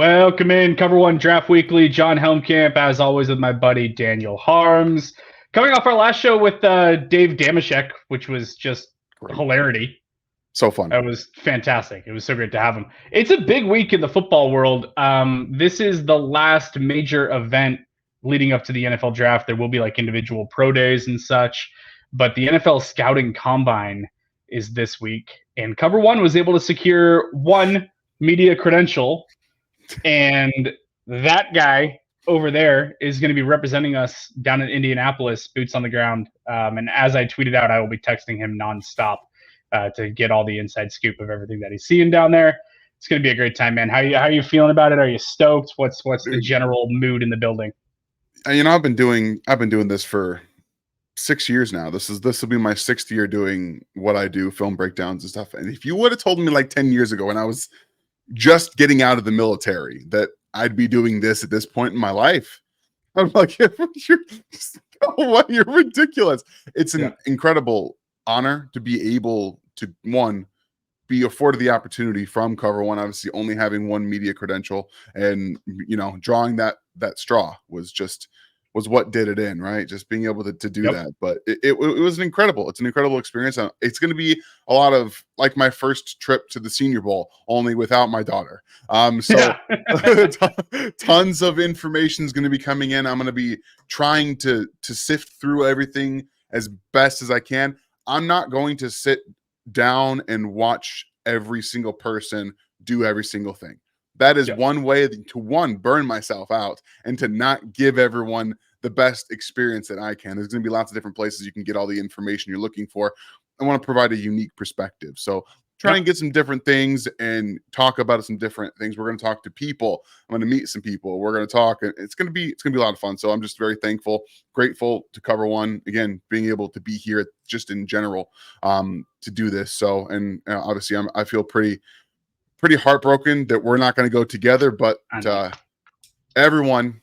Welcome in, Cover One Draft Weekly. John Helmkamp, as always, with my buddy Daniel Harms. Coming off our last show with Dave Damashek, which was just Great. hilarity. So fun. It was fantastic. It was so great to have him. It's a big week in the football world. This is the last major event leading up to the NFL draft. There will be like individual pro days and such, but the NFL scouting combine is this week, and Cover One was able to secure one media credential, and that guy over there is going to be representing us down in Indianapolis, boots on the ground. And as I tweeted out, I will be texting him nonstop to get all the inside scoop of everything that he's seeing down there. It's going to be a great time, man. How you feeling about it? Are you stoked? What's the general mood in the building? I've been doing this for 6 years now. This will be my 6th year doing what I do, film breakdowns and stuff. And if you would have told me like 10 years ago when I was just getting out of the military that I'd be doing this at this point in my life, I'm like, you're ridiculous. It's an incredible honor to be able to, one, be afforded the opportunity from Cover One, obviously only having one media credential, and drawing that straw was what did it in, right? Just being able to do that. But it was an incredible experience. It's going to be a lot of like my first trip to the Senior Bowl, only without my daughter. Tons of information is going to be coming in. I'm going to be trying to sift through everything as best as I can. I'm not going to sit down and watch every single person do every single thing. That is one way to burn myself out and to not give everyone the best experience that I can. There's going to be lots of different places you can get all the information you're looking for. I want to provide a unique perspective. So try and get some different things and talk about some different things. We're going to talk to people. I'm going to meet some people. We're going to talk. It's going to be a lot of fun. So I'm just very thankful, grateful to Cover One, again, being able to be here just in general to do this. So, and obviously I feel pretty heartbroken that we're not going to go together, but everyone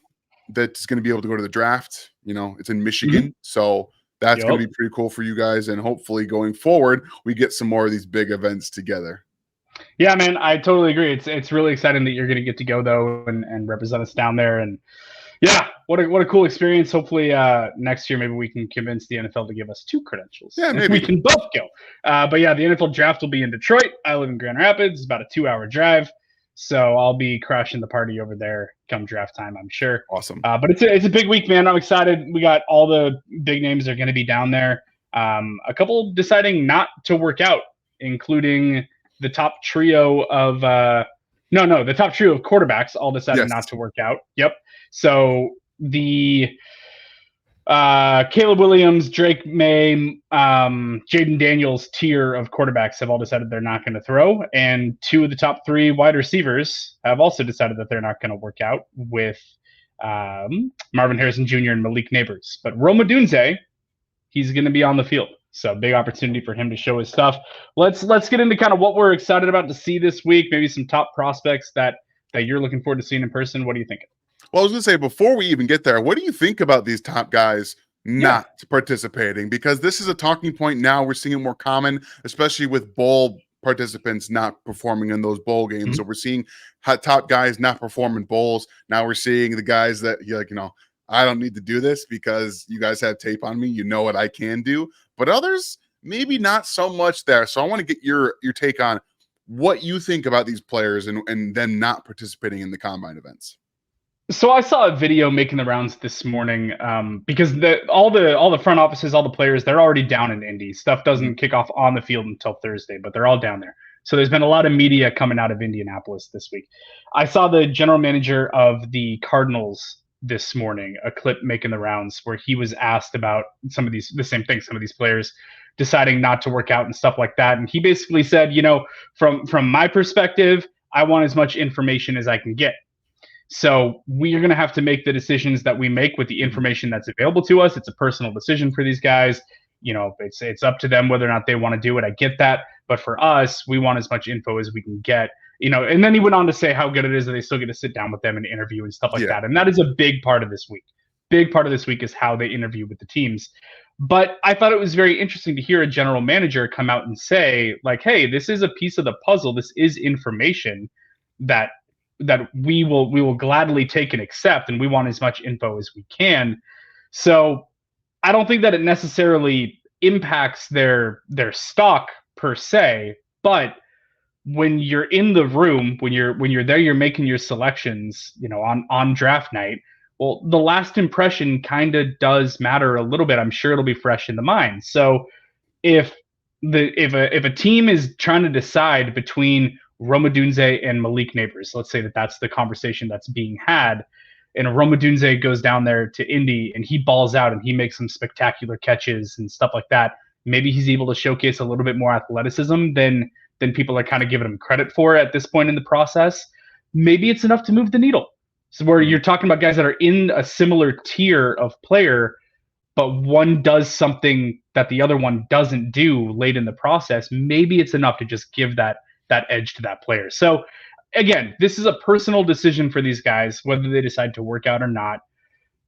that's going to be able to go to the draft, it's in Michigan. So that's going to be pretty cool for you guys. And hopefully going forward, we get some more of these big events together. Yeah, man, I totally agree. It's really exciting that you're going to get to go though and represent us down there. And yeah, what a cool experience. Hopefully next year, maybe we can convince the NFL to give us 2 credentials. Yeah, maybe we can both go. But yeah, the NFL draft will be in Detroit. I live in Grand Rapids. It's about a 2-hour drive. So I'll be crashing the party over there come draft time, I'm sure. Awesome. But it's a big week, man. I'm excited. We got all the big names that are going to be down there. A couple deciding not to work out, including the top trio of the top trio of quarterbacks all decided not to work out. Yep. So the Caleb Williams, Drake May, Jaden Daniels tier of quarterbacks have all decided they're not going to throw. And 2 of the top 3 wide receivers have also decided that they're not going to work out, with Marvin Harrison Jr. and Malik Neighbors. But Rome Odunze, he's going to be on the field. So big opportunity for him to show his stuff. Let's get into kind of what we're excited about to see this week, maybe some top prospects that you're looking forward to seeing in person. What are you thinking? Well, I was going to say, before we even get there, what do you think about these top guys not participating? Because this is a talking point now. We're seeing it more common, especially with bowl participants not performing in those bowl games. So we're seeing top guys not perform in bowls. Now we're seeing the guys that you're like, I don't need to do this because you guys have tape on me. You know what I can do. But others, maybe not so much there. So I want to get your take on what you think about these players and them not participating in the combine events. So I saw a video making the rounds this morning because all the front offices, all the players, they're already down in Indy. Stuff doesn't kick off on the field until Thursday, but they're all down there. So there's been a lot of media coming out of Indianapolis this week. I saw the general manager of the Cardinals this morning, a clip making the rounds where he was asked about some of these players deciding not to work out and stuff like that. And he basically said, from my perspective, I want as much information as I can get. So we are going to have to make the decisions that we make with the information that's available to us. It's a personal decision for these guys. It's up to them whether or not they want to do it. I get that. But for us, we want as much info as we can get. And then he went on to say how good it is that they still get to sit down with them and interview and stuff like that. And that is a big part of this week. Big part of this week is how they interview with the teams. But I thought it was very interesting to hear a general manager come out and say, like, hey, this is a piece of the puzzle. This is information that that we will gladly take and accept, and we want as much info as we can. So I don't think that it necessarily impacts their stock per se, but when you're in the room, when you're there, you're making your selections, on draft night. Well, the last impression kind of does matter a little bit. I'm sure it'll be fresh in the mind. So if if a team is trying to decide between Rome Odunze and Malik Neighbors, let's say that that's the conversation that's being had, and Rome Odunze goes down there to Indy and he balls out and he makes some spectacular catches and stuff like that. Maybe he's able to showcase a little bit more athleticism than people are kind of giving him credit for at this point in the process. Maybe it's enough to move the needle. So where you're talking about guys that are in a similar tier of player, but one does something that the other one doesn't do late in the process, maybe it's enough to just give that edge to that player. So again, this is a personal decision for these guys, whether they decide to work out or not.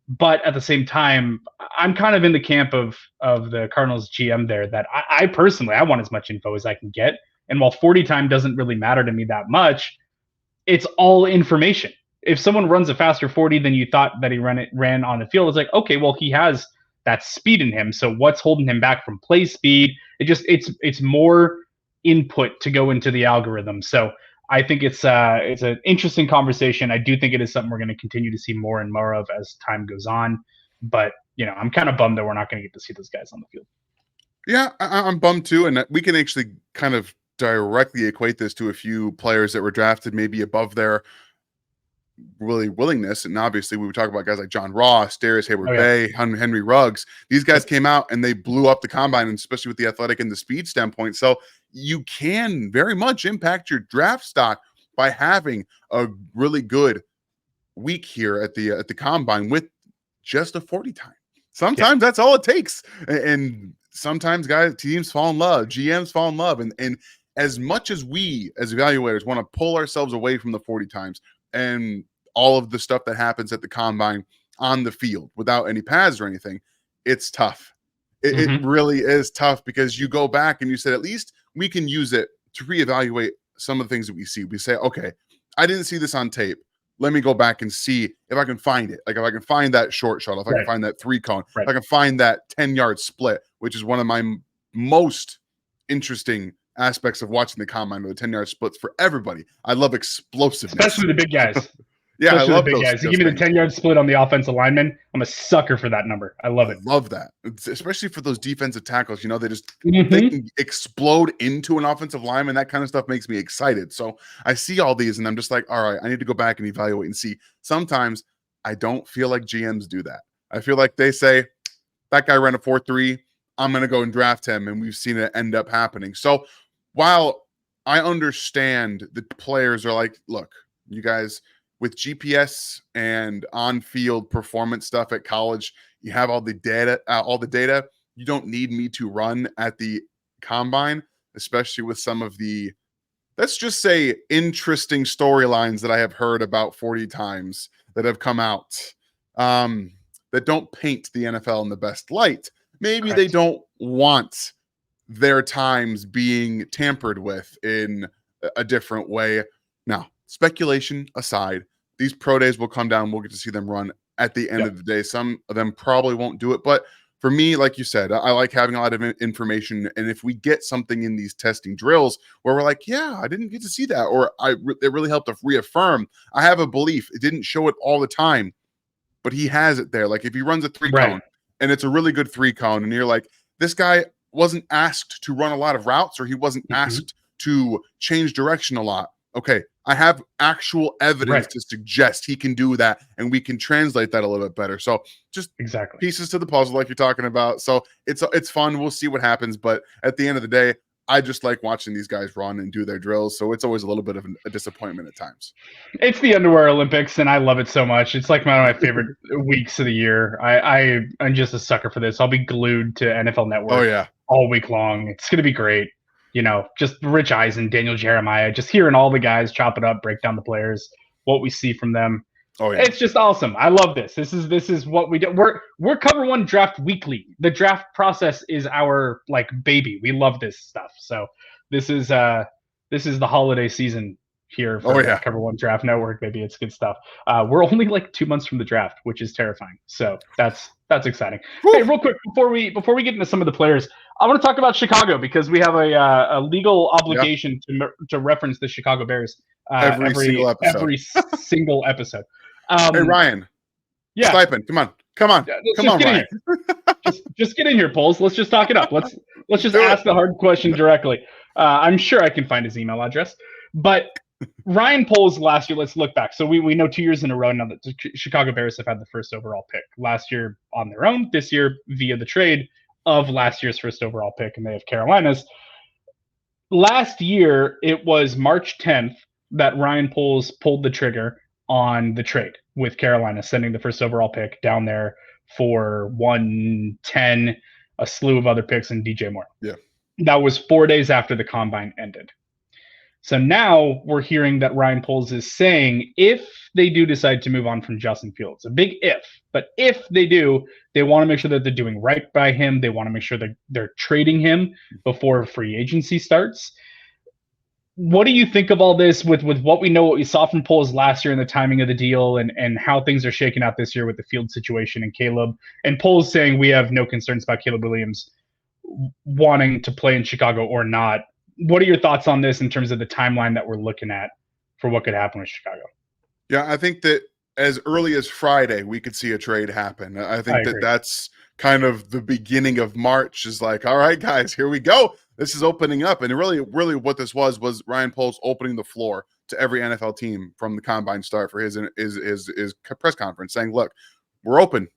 But at the same time, I'm kind of in the camp of the Cardinals GM there that I personally, I want as much info as I can get. And while 40 time doesn't really matter to me that much, it's all information. If someone runs a faster 40 than you thought that he ran on the field, it's like, okay, well, he has that speed in him. So what's holding him back from play speed? It's more input to go into the algorithm. So I think it's an interesting conversation. I do think it is something we're going to continue to see more and more of as time goes on. But I'm kind of bummed that we're not going to get to see those guys on the field. Yeah, I'm bummed too, and we can actually kind of directly equate this to a few players that were drafted maybe above their really willingness. And obviously we would talk about guys like John Ross, Darius Hayward-Bay, Henry Ruggs. These guys came out and they blew up the combine, and especially with the athletic and the speed standpoint. So you can very much impact your draft stock by having a really good week here at the combine with just a 40 time. Sometimes that's all it takes. And sometimes teams fall in love, GMs fall in love. And as much as we as evaluators want to pull ourselves away from the 40 times and all of the stuff that happens at the combine on the field without any pads or anything, it's tough. It really is tough, because you go back and you said, at least we can use it to reevaluate some of the things that we see. We say, okay, I didn't see this on tape. Let me go back and see if I can find it. Like if I can find that short shuttle, if I can find that 3-cone, if I can find that 10-yard split, which is one of my most interesting aspects of watching the combine, with the 10-yard splits for everybody. I love explosiveness. Especially the big guys. Yeah, especially I love the big guys. You give me the 10-yard split on the offensive lineman, I'm a sucker for that number. I love it. I love that. Especially for those defensive tackles. They just they can explode into an offensive lineman. That kind of stuff makes me excited. So I see all these and I'm just like, all right, I need to go back and evaluate and see. Sometimes I don't feel like GMs do that. I feel like they say, that guy ran a 4.3, I'm going to go and draft him. And we've seen it end up happening. So while I understand the players are like, look, you guys, with GPS and on-field performance stuff at college, you have all the data. You don't need me to run at the combine, especially with some of the, let's just say, interesting storylines that I have heard about 40 times that have come out that don't paint the NFL in the best light. Maybe they don't want their times being tampered with in a different way. Now, speculation aside, these pro days will come down. We'll get to see them run at the end of the day. Some of them probably won't do it. But for me, like you said, I like having a lot of information. And if we get something in these testing drills where we're like, yeah, I didn't get to see that, or it really helped to reaffirm, I have a belief. It didn't show it all the time, but he has it there. Like if he runs a 3-cone and it's a really good 3-cone and you're like, this guy wasn't asked to run a lot of routes, or he wasn't asked to change direction a lot. Okay, I have actual evidence to suggest he can do that, and we can translate that a little bit better. So just pieces to the puzzle like you're talking about. So it's fun. We'll see what happens. But at the end of the day, I just like watching these guys run and do their drills. So it's always a little bit of a disappointment at times. It's the underwear Olympics, and I love it so much. It's like one of my favorite weeks of the year. I'm just a sucker for this. I'll be glued to NFL Network all week long. It's going to be great. Just Rich Eisen, Daniel Jeremiah, just hearing all the guys chop it up, break down the players, what we see from them. Oh yeah, it's just awesome. I love this. This is what we do. We're Cover One Draft Weekly. The draft process is our baby. We love this stuff. So this is the holiday season here Oh for yeah. Cover One Draft Network. Maybe it's good stuff. We're only like 2 months from the draft, which is terrifying. So that's exciting. Whew. Hey, real quick before we get into some of the players, I want to talk about Chicago because we have a legal obligation to reference the Chicago Bears Every single episode. every single episode. Hey Ryan, Yeah, Stipend, come on, let's come just on, get in Ryan. here. Just get in here, Poles. Let's just talk it up. Let's just Do ask it. the hard question directly. I'm sure I can find his email address, but Ryan Poles last year. Let's look back. So we know 2 years in a row now that the Chicago Bears have had the first overall pick. Last year on their own, this year via the trade of last year's first overall pick, and they have Carolina's. Last year, it was March 10th that Ryan Poles pulled the trigger on the trade with Carolina, sending the first overall pick down there for 110, a slew of other picks, and DJ Moore. Yeah. That was 4 days after the combine ended. So now we're hearing that Ryan Poles is saying if they do decide to move on from Justin Fields, a big if, but if they do, they want to make sure that they're doing right by him. They want to make sure that they're trading him before free agency starts. What do you think of all this with what we know, what we saw from Poles last year and the timing of the deal and how things are shaking out this year with the Field situation and Caleb and Poles saying we have no concerns about Caleb Williams wanting to play in Chicago or not? What are your thoughts on this in terms of the timeline that we're looking at for what could happen with Chicago? Yeah, I think that as early as Friday, we could see a trade happen. I think that's kind of the beginning of March is like, all right, guys, here we go. This is opening up. And really what this was Ryan Poles opening the floor to every NFL team from the combine start for his press conference saying, look, we're open.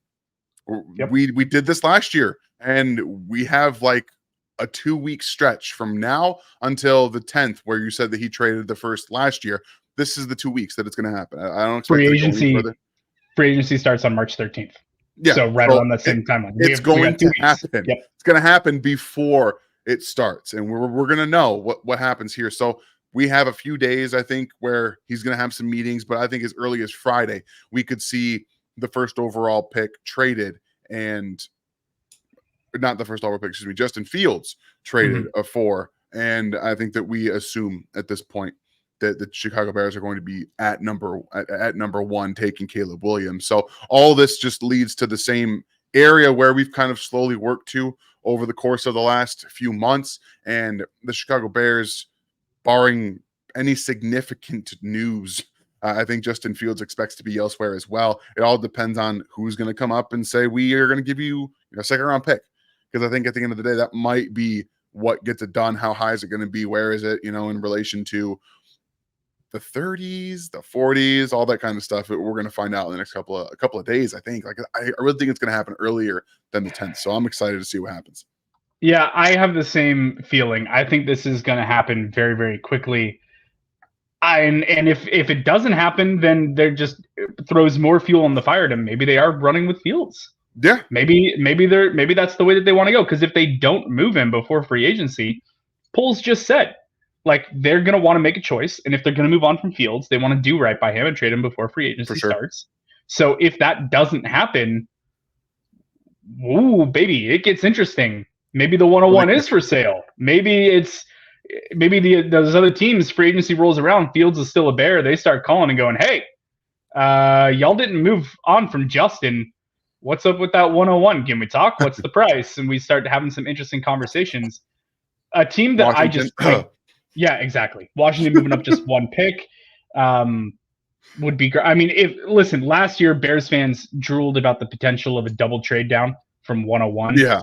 Yep. We did this last year and we have like a 2-week stretch from now until the 10th, where you said that he traded the first last year. This is the 2 weeks that it's going to happen. I don't expect free agency starts on March 13th. Yeah, so around that same timeline. It's going to happen. Yep. It's going to happen before it starts, and we're going to know what happens here. So we have a few days, I think, where he's going to have some meetings, but I think as early as Friday, we could see the first overall pick traded and not the first overall pick, excuse me, Justin Fields traded for. And I think that we assume at this point that the Chicago Bears are going to be at number one, taking Caleb Williams. So all this just leads to the same area where we've kind of slowly worked to over the course of the last few months. And the Chicago Bears, barring any significant news, I think Justin Fields expects to be elsewhere as well. It all depends on who's going to come up and say, we are going to give you a second round pick. Because I think at the end of the day, that might be what gets it done. How high is it going to be? Where is it, in relation to the 30s, the 40s, all that kind of stuff. We're going to find out in the next couple of days, I think. Like I really think it's going to happen earlier than the 10th. So I'm excited to see what happens. Yeah, I have the same feeling. I think this is going to happen very, very quickly. And if it doesn't happen, then they're just throws more fuel on the fire to maybe they are running with Fields. Yeah. Maybe that's the way that they want to go. Because if they don't move him before free agency, Poles just said, like, they're going to want to make a choice. And if they're going to move on from Fields, they want to do right by him and trade him before free agency starts. So if that doesn't happen, ooh, baby, it gets interesting. Maybe the 101 is for sale. Maybe those other teams, free agency rolls around, Fields is still a Bear. They start calling and going, hey, y'all didn't move on from Justin. What's up with that 101? Can we talk? What's the price? And we start having some interesting conversations. A team that Washington. Yeah, exactly. Washington moving up just one pick would be great. I mean, listen, last year Bears fans drooled about the potential of a double trade down from 101. Yeah.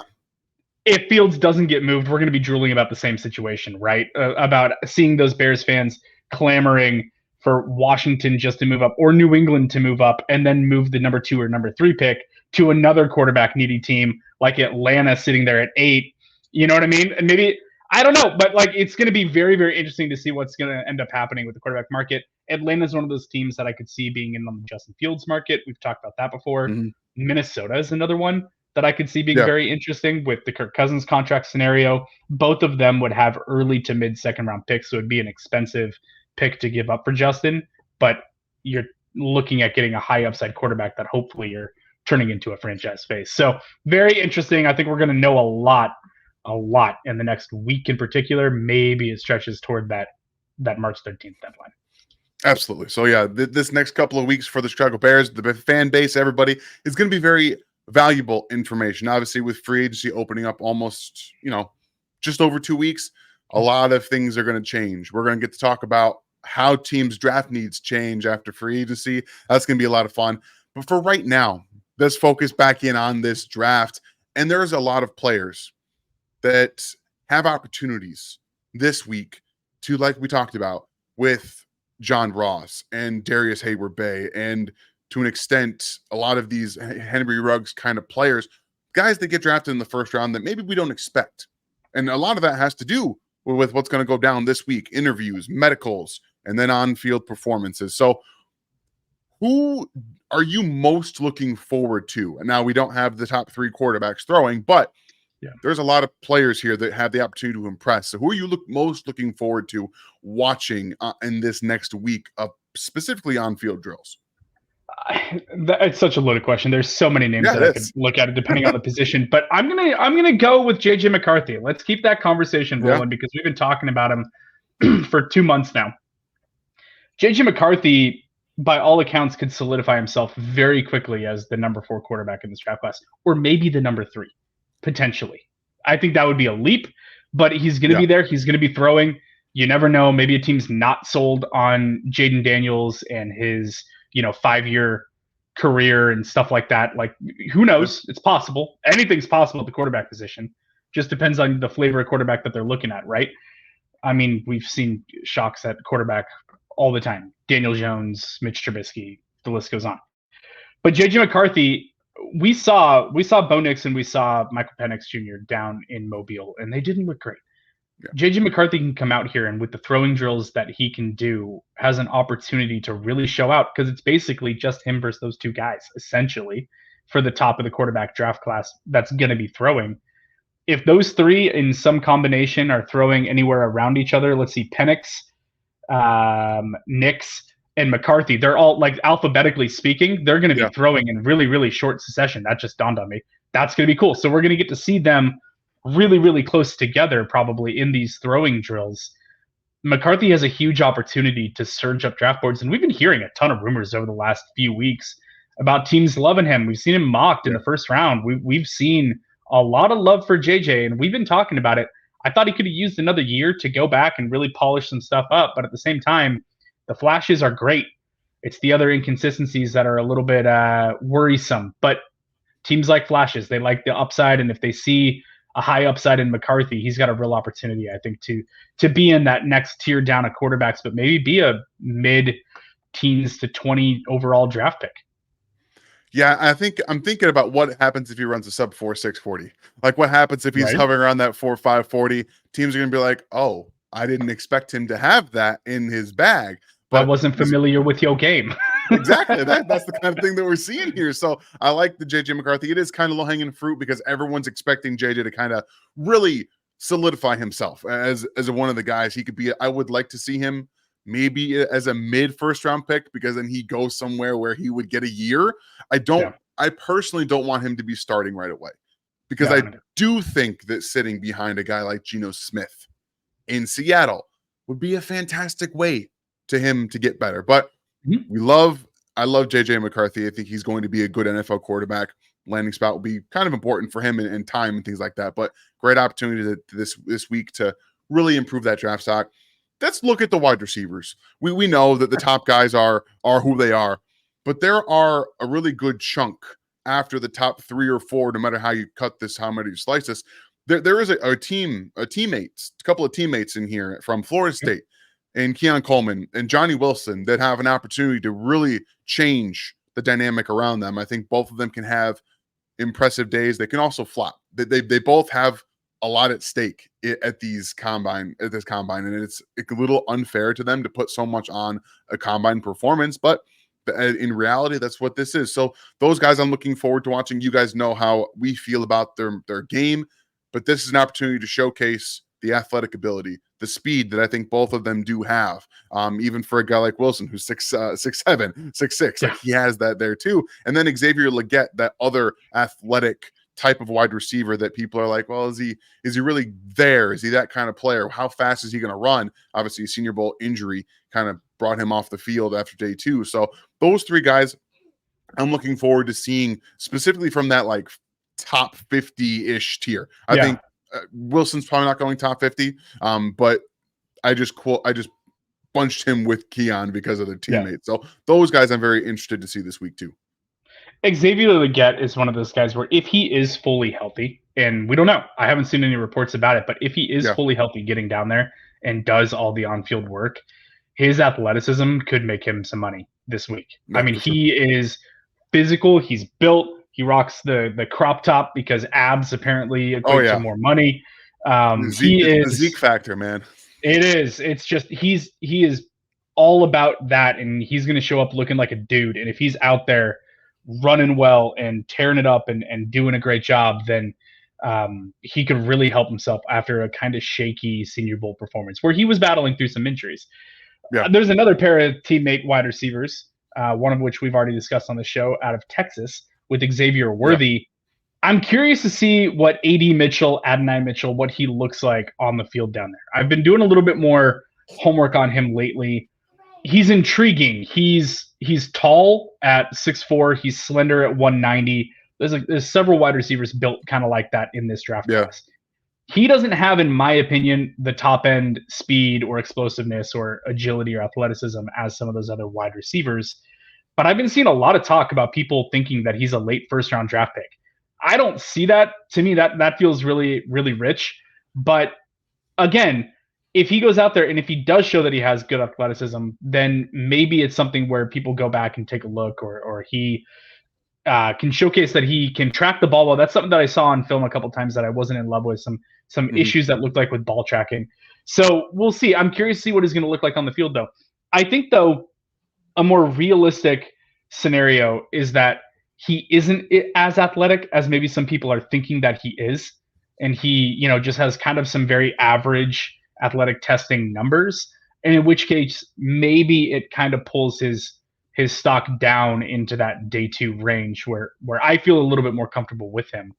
If Fields doesn't get moved, we're going to be drooling about the same situation, right? About seeing those Bears fans clamoring for Washington just to move up or New England to move up and then move the number 2 or number 3 pick to another quarterback needy team like Atlanta sitting there at 8. You know what I mean? And maybe, I don't know, but like it's going to be very, very interesting to see what's going to end up happening with the quarterback market. Atlanta's one of those teams that I could see being in on the Justin Fields market. We've talked about that before. Mm-hmm. Minnesota is another one that I could see being very interesting with the Kirk Cousins contract scenario. Both of them would have early to mid second round picks, so it'd be an expensive pick to give up for Justin, but you're looking at getting a high upside quarterback that hopefully you're turning into a franchise face. So very interesting. I think we're going to know a lot in the next week in particular. Maybe it stretches toward that March 13th deadline. Absolutely. So yeah, this next couple of weeks for the Chicago Bears, the fan base, everybody is going to be very valuable information. Obviously, with free agency opening up almost, just over 2 weeks, a lot of things are going to change. We're going to get to talk about how teams' draft needs change after free agency. That's going to be a lot of fun. But for right now, let's focus back in on this draft. And there's a lot of players that have opportunities this week to, like we talked about, with John Ross and Darius Hayward Bay, and to an extent, a lot of these Henry Ruggs kind of players, guys that get drafted in the first round that maybe we don't expect. And a lot of that has to do with what's going to go down this week, interviews, medicals, and then on-field performances. So who are you most looking forward to? And now we don't have the top 3 quarterbacks throwing, but there's a lot of players here that have the opportunity to impress. So who are you most looking forward to watching in this next week of specifically on-field drills? It's such a loaded question. There's so many names that I could look at it depending on the position, but I'm gonna go with JJ McCarthy. Let's keep that conversation rolling because we've been talking about him for 2 months now. JJ McCarthy, by all accounts, could solidify himself very quickly as the number 4 quarterback in this draft class, or maybe the number 3, potentially. I think that would be a leap, but he's going to be there. He's going to be throwing. You never know. Maybe a team's not sold on Jaden Daniels and his 5-year career and stuff like that. Like, who knows? It's possible. Anything's possible at the quarterback position. Just depends on the flavor of quarterback that they're looking at, right? I mean, we've seen shocks at quarterback all the time. Daniel Jones, Mitch Trubisky, the list goes on. But JJ McCarthy, we saw Bo Nix and we saw Michael Penix Jr. down in Mobile, and they didn't look great. JJ McCarthy can come out here and with the throwing drills that he can do, has an opportunity to really show out because it's basically just him versus those 2 guys, essentially, for the top of the quarterback draft class that's going to be throwing. If those 3 in some combination are throwing anywhere around each other, let's see, Penix, Nix, and McCarthy, they're all, like, alphabetically speaking, they're going to be throwing in really, really short succession. That just dawned on me. That's going to be cool. So we're going to get to see them really, really close together probably in these throwing drills. McCarthy has a huge opportunity to surge up draft boards, and we've been hearing a ton of rumors over the last few weeks about teams loving him. We've seen him mocked in the first round. We've seen a lot of love for JJ, and we've been talking about it. I thought he could have used another year to go back and really polish some stuff up, but at the same time, the flashes are great. It's the other inconsistencies that are a little bit worrisome. But teams like flashes. They like the upside, and if they see a high upside in McCarthy, he's got a real opportunity, I think, to be in that next tier down of quarterbacks, but maybe be a mid-teens to 20 overall draft pick. Yeah, I'm thinking about what happens if he runs a sub 4.6 40. Like, what happens if he's hovering around that 4.5 40? Teams are going to be like, oh, I didn't expect him to have that in his bag. But I wasn't familiar with your game. Exactly. That's the kind of thing that we're seeing here. So I like the JJ McCarthy. It is kind of low-hanging fruit because everyone's expecting JJ to kind of really solidify himself as one of the guys he could be. I would like to see him maybe as a mid first round pick because then he goes somewhere where he would get a year. I personally don't want him to be starting right away because I do think that sitting behind a guy like Geno Smith in Seattle would be a fantastic way to him to get better. But I love JJ McCarthy. I think he's going to be a good NFL quarterback. Landing spot will be kind of important for him in time and things like that. But great opportunity this week to really improve that draft stock. Let's look at the wide receivers. We know that the top guys are who they are, but there are a really good chunk after the top 3 or 4, no matter how you cut this, how many you slice this. There is a couple of teammates in here from Florida State and Keon Coleman and Johnny Wilson that have an opportunity to really change the dynamic around them. I think both of them can have impressive days. They can also flop. They both have a lot at stake at this combine, and it's a little unfair to them to put so much on a combine performance, but in reality, that's what this is. So those guys I'm looking forward to watching. You guys know how we feel about their game, but this is an opportunity to showcase the athletic ability, the speed that I think both of them do have. Even for a guy like Wilson, who's 6'7", 6'6", like he has that there too. And then Xavier Legette, that other athletic type of wide receiver that people are like, well, is he really there? Is he that kind of player? How fast is he going to run? Obviously, Senior Bowl injury kind of brought him off the field after day 2. So those 3 guys I'm looking forward to seeing, specifically from that like top 50-ish tier. I think Wilson's probably not going top 50, but I just bunched him with Keon because of their teammates. So those guys I'm very interested to see this week too. Xavier Legette is one of those guys where if he is fully healthy, and we don't know, I haven't seen any reports about it, but if he is fully healthy getting down there and does all the on-field work, his athleticism could make him some money this week. I mean, he is physical. He's built. He rocks the crop top because abs apparently equate to more money. He is the Zeke factor, man. It is. It's just he is all about that, and he's going to show up looking like a dude. And if he's out there running well and tearing it up and doing a great job, then he could really help himself after a kind of shaky Senior Bowl performance where he was battling through some injuries. There's another pair of teammate wide receivers, one of which we've already discussed on the show, out of Texas with Xavier Worthy. I'm curious to see what Adonai Mitchell, what he looks like on the field down there. I've been doing a little bit more homework on him lately. He's intriguing. He's tall at 6'4". He's slender at 190. There's several wide receivers built kind of like that in this draft class. He doesn't have, in my opinion, the top end speed or explosiveness or agility or athleticism as some of those other wide receivers. But I've been seeing a lot of talk about people thinking that he's a late first round draft pick. I don't see that. To me, that feels really, really rich. But again, if he goes out there and if he does show that he has good athleticism, then maybe it's something where people go back and take a look, or he can showcase that he can track the ball well. That's something that I saw on film a couple times that I wasn't in love with, some issues that looked like with ball tracking. So we'll see. I'm curious to see what he's going to look like on the field, though. I think, though, a more realistic scenario is that he isn't as athletic as maybe some people are thinking that he is. And he, just has kind of some very average athletic testing numbers. And in which case, maybe it kind of pulls his stock down into that day 2 range where I feel a little bit more comfortable with him.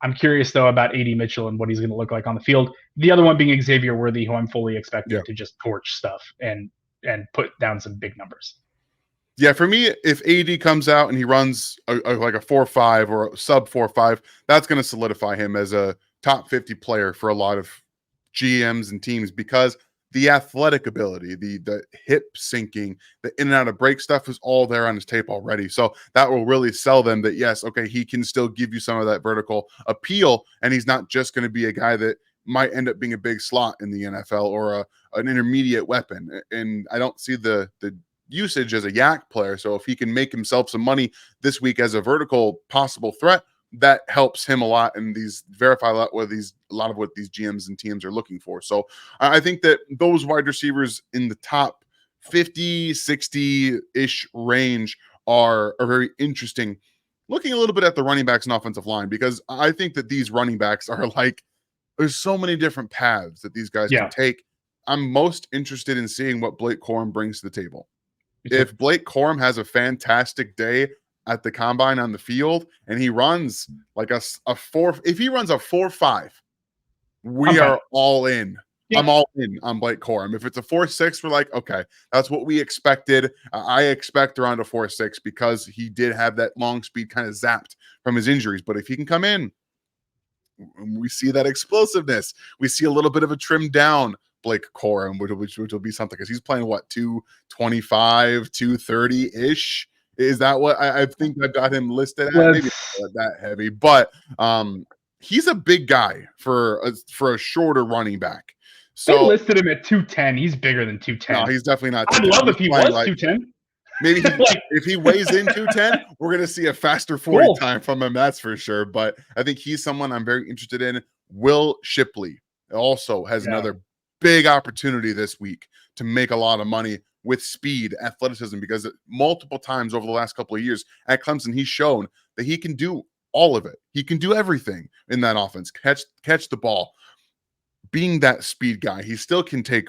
I'm curious, though, about A.D. Mitchell and what he's going to look like on the field. The other one being Xavier Worthy, who I'm fully expecting to just torch stuff and put down some big numbers. Yeah, for me, if AD comes out and he runs like a 4.5 or a sub 4.5, that's going to solidify him as a top 50 player for a lot of GMs and teams, because the athletic ability, the hip sinking, the in and out of break stuff is all there on his tape already. So that will really sell them that, yes, okay, he can still give you some of that vertical appeal, and he's not just going to be a guy that might end up being a big slot in the NFL or an intermediate weapon. And I don't see the usage as a yak player. So if he can make himself some money this week as a vertical possible threat, that helps him a lot, and these verify a lot of what these GMs and teams are looking for. So I think that those wide receivers in the top 50, 60-ish range are very interesting. Looking a little bit at the running backs and offensive line, because I think that these running backs are like, there's so many different paths that these guys can take. I'm most interested in seeing what Blake Corum brings to the table. If Blake Corum has a fantastic day at the combine on the field and he runs like a 4, if he runs a 4.5, we are all in. I'm all in on Blake Corum. If it's a 4.6, we're like, okay, that's what we expected. I expect around a 4.6 because he did have that long speed kind of zapped from his injuries. But if he can come in, we see that explosiveness. We see a little bit of a trimmed down Blake Corum, which will be something, because he's playing 225, 230-ish. Is that what I think I got him listed at? Maybe not that heavy, but he's a big guy for a shorter running back. So they listed him at 210. He's bigger than 210. No, he's definitely not. I'd love if he was 210. Maybe if he weighs in 210, we're going to see a faster 40 time from him, that's for sure. But I think he's someone I'm very interested in. Will Shipley also has another big opportunity this week to make a lot of money with speed, athleticism, because multiple times over the last couple of years at Clemson, he's shown that he can do all of it. He can do everything in that offense, catch the ball, being that speed guy. He still can take,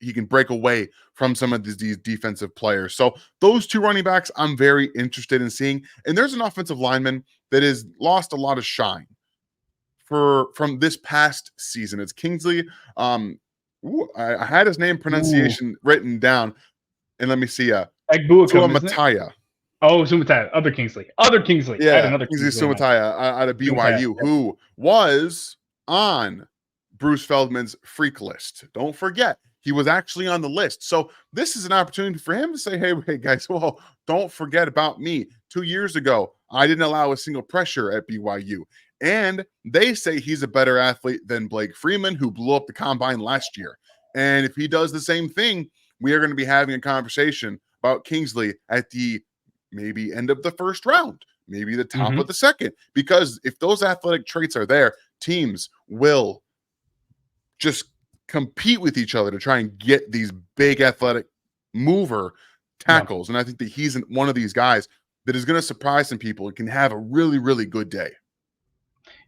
he can break away from some of these defensive players. So those two running backs, I'm very interested in seeing. And there's an offensive lineman that has lost a lot of shine from this past season. It's Kingsley. I had his name pronunciation written down, and let me see. Suamataya. Oh, Suamataya. Other Kingsley. Yeah, I had another Kingsley Suamataya out of BYU, who was on Bruce Feldman's freak list. Don't forget, he was actually on the list. So this is an opportunity for him to say, hey guys, well, don't forget about me. 2 years ago, I didn't allow a single pressure at BYU. And they say he's a better athlete than Blake Freeman, who blew up the combine last year. And if he does the same thing, we are going to be having a conversation about Kingsley at the maybe end of the first round, maybe the top of the second. Because if those athletic traits are there, teams will just compete with each other to try and get these big athletic mover tackles. And I think that he's one of these guys that is going to surprise some people and can have a really, really good day.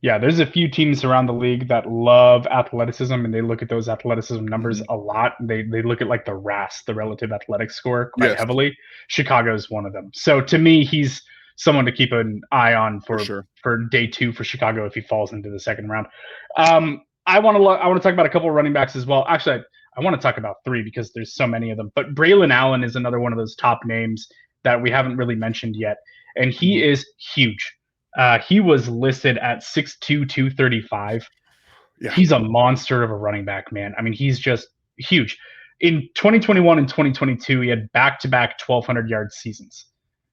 Yeah, there's a few teams around the league that love athleticism, and they look at those athleticism numbers a lot. They look at like the RAS, the relative athletic score, quite heavily. Chicago is one of them. So to me, he's someone to keep an eye on for day 2 for Chicago if he falls into the second round. I want to talk about a couple of running backs as well. Actually, I want to talk about 3 because there's so many of them. But Braylon Allen is another one of those top names that we haven't really mentioned yet, and he is huge. He was listed at 6'2", 235. Yeah. He's a monster of a running back, man. I mean, he's just huge. In 2021 and 2022, he had back-to-back 1,200-yard seasons.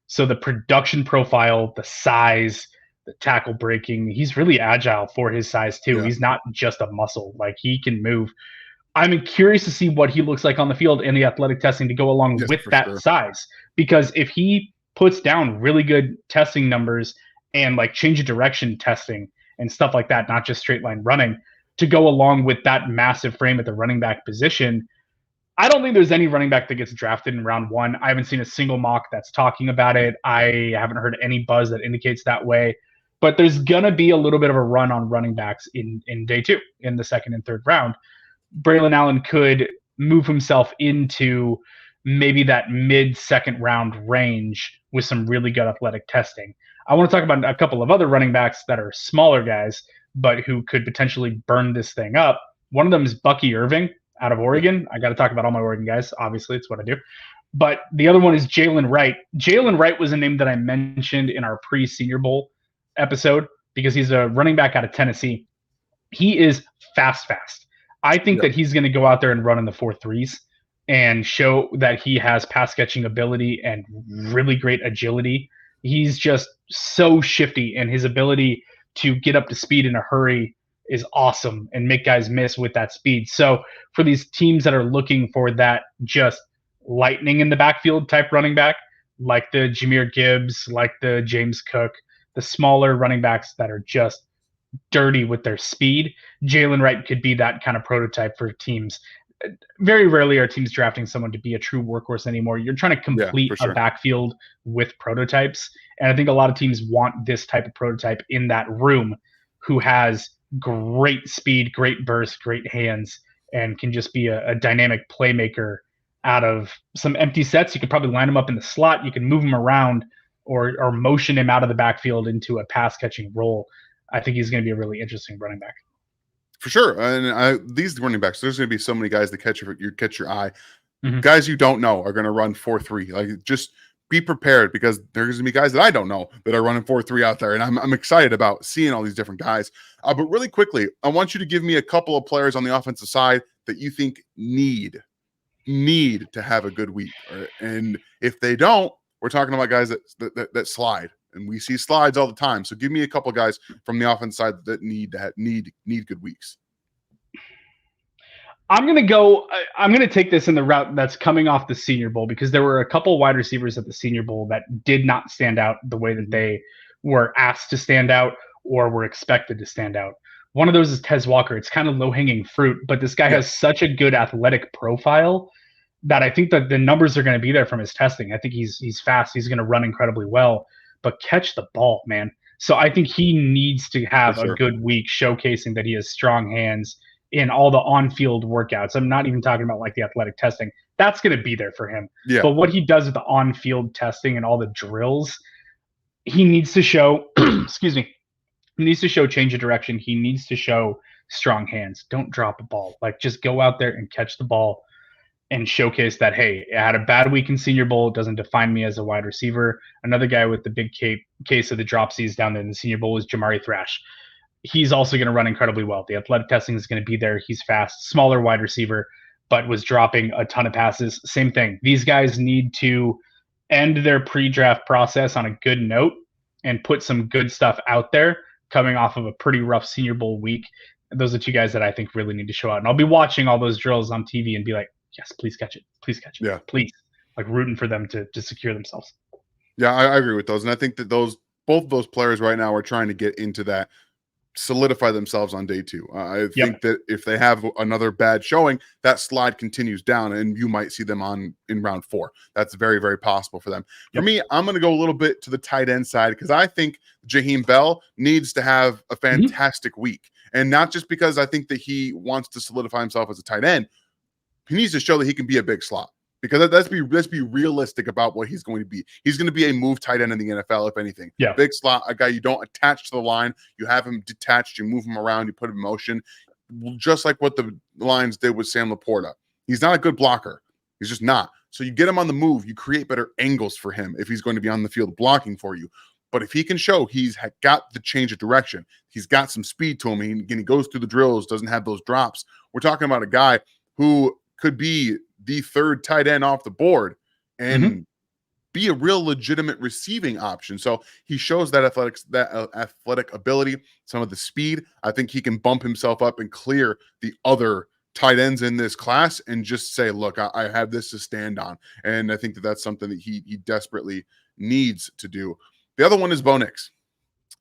So the production profile, the size, the tackle breaking, he's really agile for his size too. Yeah. He's not just a muscle. Like, he can move. I'm curious to see what he looks like on the field in the athletic testing to go along with that size. Because if he puts down really good testing numbers and like change of direction testing and stuff like that, not just straight line running, to go along with that massive frame at the running back position, I don't think there's any running back that gets drafted in round 1. I haven't seen a single mock that's talking about it. I haven't heard any buzz that indicates that way. But there's going to be a little bit of a run on running backs in day 2, in the second and third round. Braylon Allen could move himself into maybe that mid-second round range with some really good athletic testing. I want to talk about a couple of other running backs that are smaller guys, but who could potentially burn this thing up. One of them is Bucky Irving out of Oregon. I got to talk about all my Oregon guys. Obviously, it's what I do. But the other one is Jalen Wright. Jalen Wright was a name that I mentioned in our pre-Senior Bowl episode because he's a running back out of Tennessee. He is fast. I think that he's going to go out there and run in the 4.3s and show that he has pass catching ability and really great agility. He's just so shifty, and his ability to get up to speed in a hurry is awesome and make guys miss with that speed. So for these teams that are looking for that just lightning in the backfield type running back, like the Jahmyr Gibbs, like the James Cook, the smaller running backs that are just dirty with their speed, Jalen Wright could be that kind of prototype for teams. Very rarely are teams drafting someone to be a true workhorse anymore. You're trying to complete a backfield with prototypes. And I think a lot of teams want this type of prototype in that room who has great speed, great burst, great hands, and can just be a dynamic playmaker out of some empty sets. You could probably line him up in the slot. You can move him around or motion him out of the backfield into a pass catching role. I think he's going to be a really interesting running back. For sure. And these running backs, there's going to be so many guys that catch your eye. Guys you don't know are going to run 4.3. Like, just be prepared, because there's going to be guys that I don't know that are running 4.3 out there. And I'm excited about seeing all these different guys. But really quickly, I want you to give me a couple of players on the offensive side that you think need to have a good week. And if they don't, we're talking about guys that slide. And we see slides all the time. So give me a couple of guys from the offense side that need good weeks. I'm going to take this in the route that's coming off the Senior Bowl, because there were a couple wide receivers at the Senior Bowl that did not stand out the way that they were asked to stand out or were expected to stand out. One of those is Tez Walker. It's kind of low-hanging fruit, but this guy has such a good athletic profile that I think that the numbers are going to be there from his testing. I think he's fast. He's going to run incredibly well. But catch the ball, man. So I think he needs to have a good week showcasing that he has strong hands in all the on-field workouts. I'm not even talking about like the athletic testing. That's going to be there for him. Yeah. But what he does with the on-field testing and all the drills, he needs to show, excuse me, he needs to show change of direction. He needs to show strong hands. Don't drop a ball. Like, just go out there and catch the ball and showcase that, hey, I had a bad week in Senior Bowl. It doesn't define me as a wide receiver. Another guy with the big case of the dropsies down there in the Senior Bowl was Jamari Thrash. He's also going to run incredibly well. The athletic testing is going to be there. He's fast, smaller wide receiver, but was dropping a ton of passes. Same thing. These guys need to end their pre-draft process on a good note and put some good stuff out there coming off of a pretty rough Senior Bowl week. Those are two guys that I think really need to show out. And I'll be watching all those drills on TV and be like, yes, please catch it. Please catch it. Yeah. Please. Like, rooting for them to secure themselves. Yeah, I agree with those. And I think that both of those players right now are trying to get into that, solidify themselves on day 2. I think that if they have another bad showing, that slide continues down and you might see them in round 4. That's very, very possible for them. For me, I'm going to go a little bit to the tight end side because I think Jaheim Bell needs to have a fantastic week. And not just because I think that he wants to solidify himself as a tight end. He needs to show that he can be a big slot, because let's be realistic about what he's going to be. He's going to be a move tight end in the NFL, if anything. Yeah. Big slot, a guy you don't attach to the line. You have him detached. You move him around. You put him in motion, just like what the Lions did with Sam Laporta. He's not a good blocker. He's just not. So you get him on the move. You create better angles for him if he's going to be on the field blocking for you. But if he can show he's got the change of direction, he's got some speed to him, and he goes through the drills, doesn't have those drops. We're talking about a guy who could be the 3rd tight end off the board and be a real legitimate receiving option. So he shows that athletic ability, some of the speed. I think he can bump himself up and clear the other tight ends in this class and just say, look, I have this to stand on. And I think that that's something that he desperately needs to do. The other one is Bo Nix.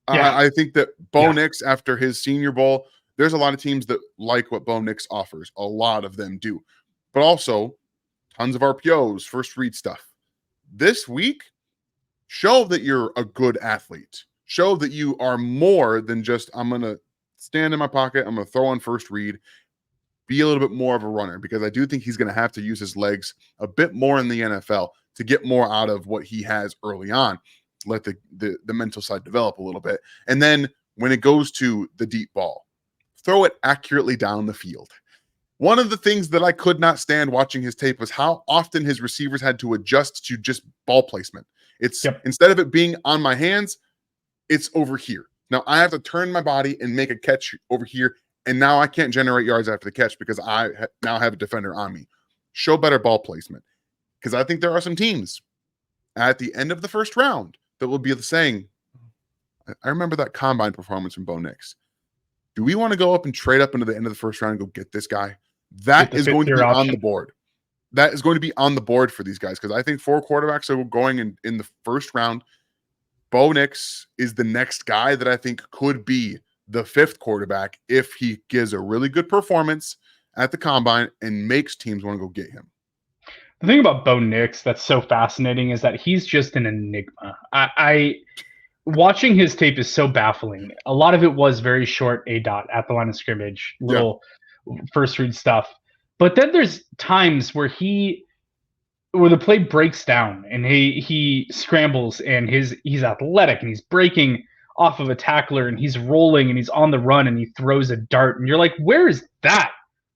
Yeah. I think that Bo Nix, after his Senior Bowl, there's a lot of teams that like what Bo Nix offers. A lot of them do. But also tons of RPOs, first read stuff. This week, show that you're a good athlete. Show that you are more than just, I'm going to stand in my pocket, I'm going to throw on first read. Be a little bit more of a runner, because I do think he's going to have to use his legs a bit more in the NFL to get more out of what he has early on. Let the mental side develop a little bit. And then when it goes to the deep ball, throw it accurately down the field. One of the things that I could not stand watching his tape was how often his receivers had to adjust to just ball placement. It's instead of it being on my hands, it's over here. Now I have to turn my body and make a catch over here. And now I can't generate yards after the catch because I now have a defender on me. Show better ball placement. Because I think there are some teams at the end of the first round that will be saying, I remember that combine performance from Bo Nix. Do we want to go up and trade up into the end of the first round and go get this guy? That is going to be on the board. That is going to be on the board for these guys, because I think 4 quarterbacks are going in the first round. Bo Nix is the next guy that I think could be the 5th quarterback if he gives a really good performance at the combine and makes teams want to go get him. The thing about Bo Nix that's so fascinating is that he's just an enigma. I watching his tape is so baffling. A lot of it was very short at the line of scrimmage, little first read stuff. But then there's times where the play breaks down and he scrambles and he's athletic and he's breaking off of a tackler and he's rolling and he's on the run and he throws a dart and you're like, where is that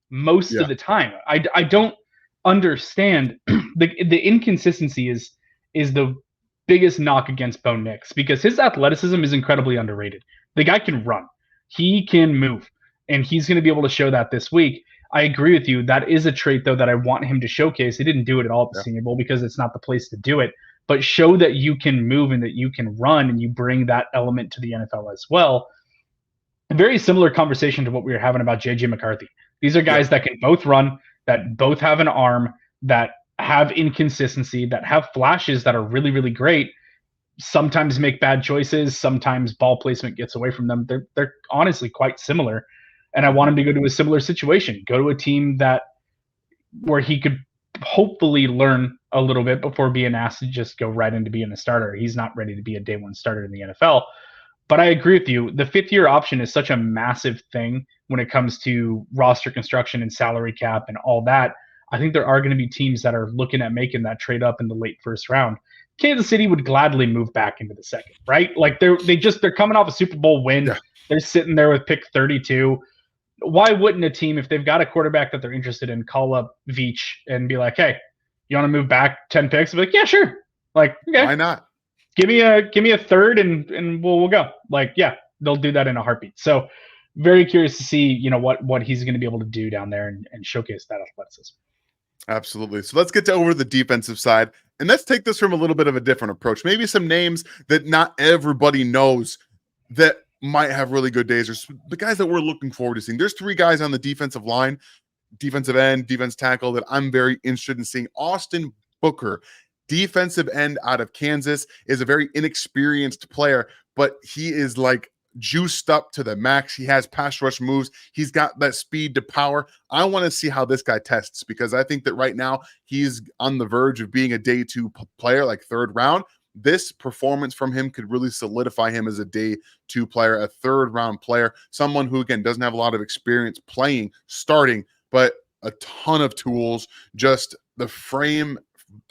most of the time? I don't understand. The inconsistency is the biggest knock against Bo Nix, because his athleticism is incredibly underrated. The guy can run, he can move, and he's going to be able to show that this week. I agree with you. That is a trait, though, that I want him to showcase. He didn't do it at all at the Senior Bowl because it's not the place to do it. But show that you can move and that you can run, and you bring that element to the NFL as well. A very similar conversation to what we were having about J.J. McCarthy. These are guys that can both run, that both have an arm, that have inconsistency, that have flashes that are really, really great. Sometimes make bad choices. Sometimes ball placement gets away from them. They're honestly quite similar. And I want him to go to a similar situation, go to a team where he could hopefully learn a little bit before being asked to just go right into being a starter. He's not ready to be a day 1 starter in the NFL. But I agree with you. The 5th-year option is such a massive thing when it comes to roster construction and salary cap and all that. I think there are going to be teams that are looking at making that trade up in the late first round. Kansas City would gladly move back into the second, right? Like they're coming off a Super Bowl win. Yeah. They're sitting there with pick 32. Why wouldn't a team, if they've got a quarterback that they're interested in, call up Veach and be like, "Hey, you want to move back 10 picks?" Be like, "Yeah, sure." Like, okay, Why not? give me a third and we'll go. Like, yeah, they'll do that in a heartbeat. So very curious to see, what he's going to be able to do down there and showcase that athleticism. Absolutely. So let's get to over the defensive side, and let's take this from a little bit of a different approach. Maybe some names that not everybody knows that might have really good days, or the guys that we're looking forward to seeing. There's 3 guys on the defensive line, defensive end, defense tackle, that I'm very interested in seeing. Austin Booker, defensive end out of Kansas, is a very inexperienced player, but he is like juiced up to the max. He has pass rush moves. He's got that speed to power. I want to see how this guy tests, because I think that right now he's on the verge of being a day 2 player, like 3rd round. This performance from him could really solidify him as a day 2 player, a 3rd round player, someone who, again, doesn't have a lot of experience playing, starting, but a ton of tools, just the frame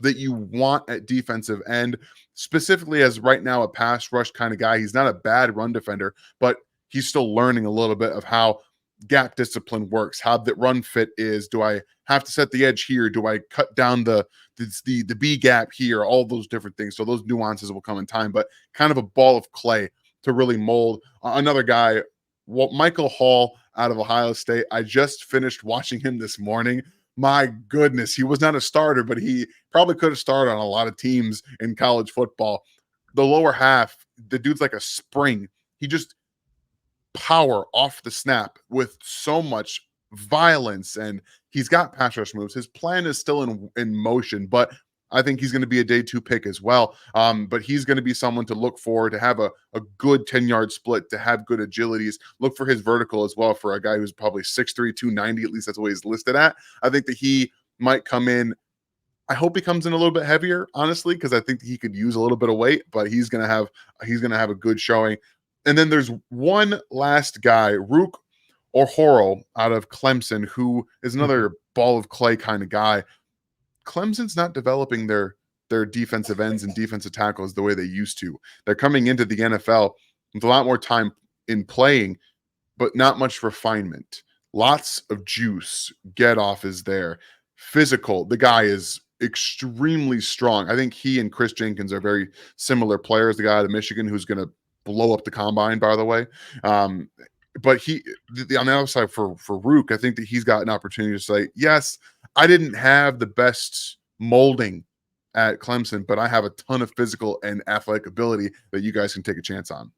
that you want at defensive end, specifically as right now a pass rush kind of guy. He's not a bad run defender, but he's still learning a little bit of how gap discipline works, how that run fit is. Do I have to set the edge here? Do I cut down the B gap here? All those different things. So those nuances will come in time, but kind of a ball of clay to really mold. Another guy, Michael Hall out of Ohio State. I just finished watching him this morning. My goodness, he was not a starter, but he probably could have started on a lot of teams in college football. The lower half, the dude's like a spring. He just power off the snap with so much violence, and he's got pass rush moves. His plan is still in motion, but I think he's going to be a day 2 pick as well. But he's going to be someone to look for, to have a good 10-yard split, to have good agilities. Look for his vertical as well for a guy who's probably 6'3", 290. At least that's what he's listed at. I think that he might come in. I hope he comes in a little bit heavier, honestly, because I think he could use a little bit of weight, but he's going to have a good showing. And then there's one last guy, Rook Orhoro out of Clemson, who is another ball of clay kind of guy. Clemson's not developing their defensive ends and defensive tackles the way they used to. They're coming into the NFL with a lot more time in playing, but not much refinement. Lots of juice. Get off is there. Physical. The guy is extremely strong. I think he and Chris Jenkins are very similar players. The guy out of Michigan who's going to blow up the combine, by the way. But on the other side for Rook, I think that he's got an opportunity to say, yes, I didn't have the best molding at Clemson, but I have a ton of physical and athletic ability that you guys can take a chance on.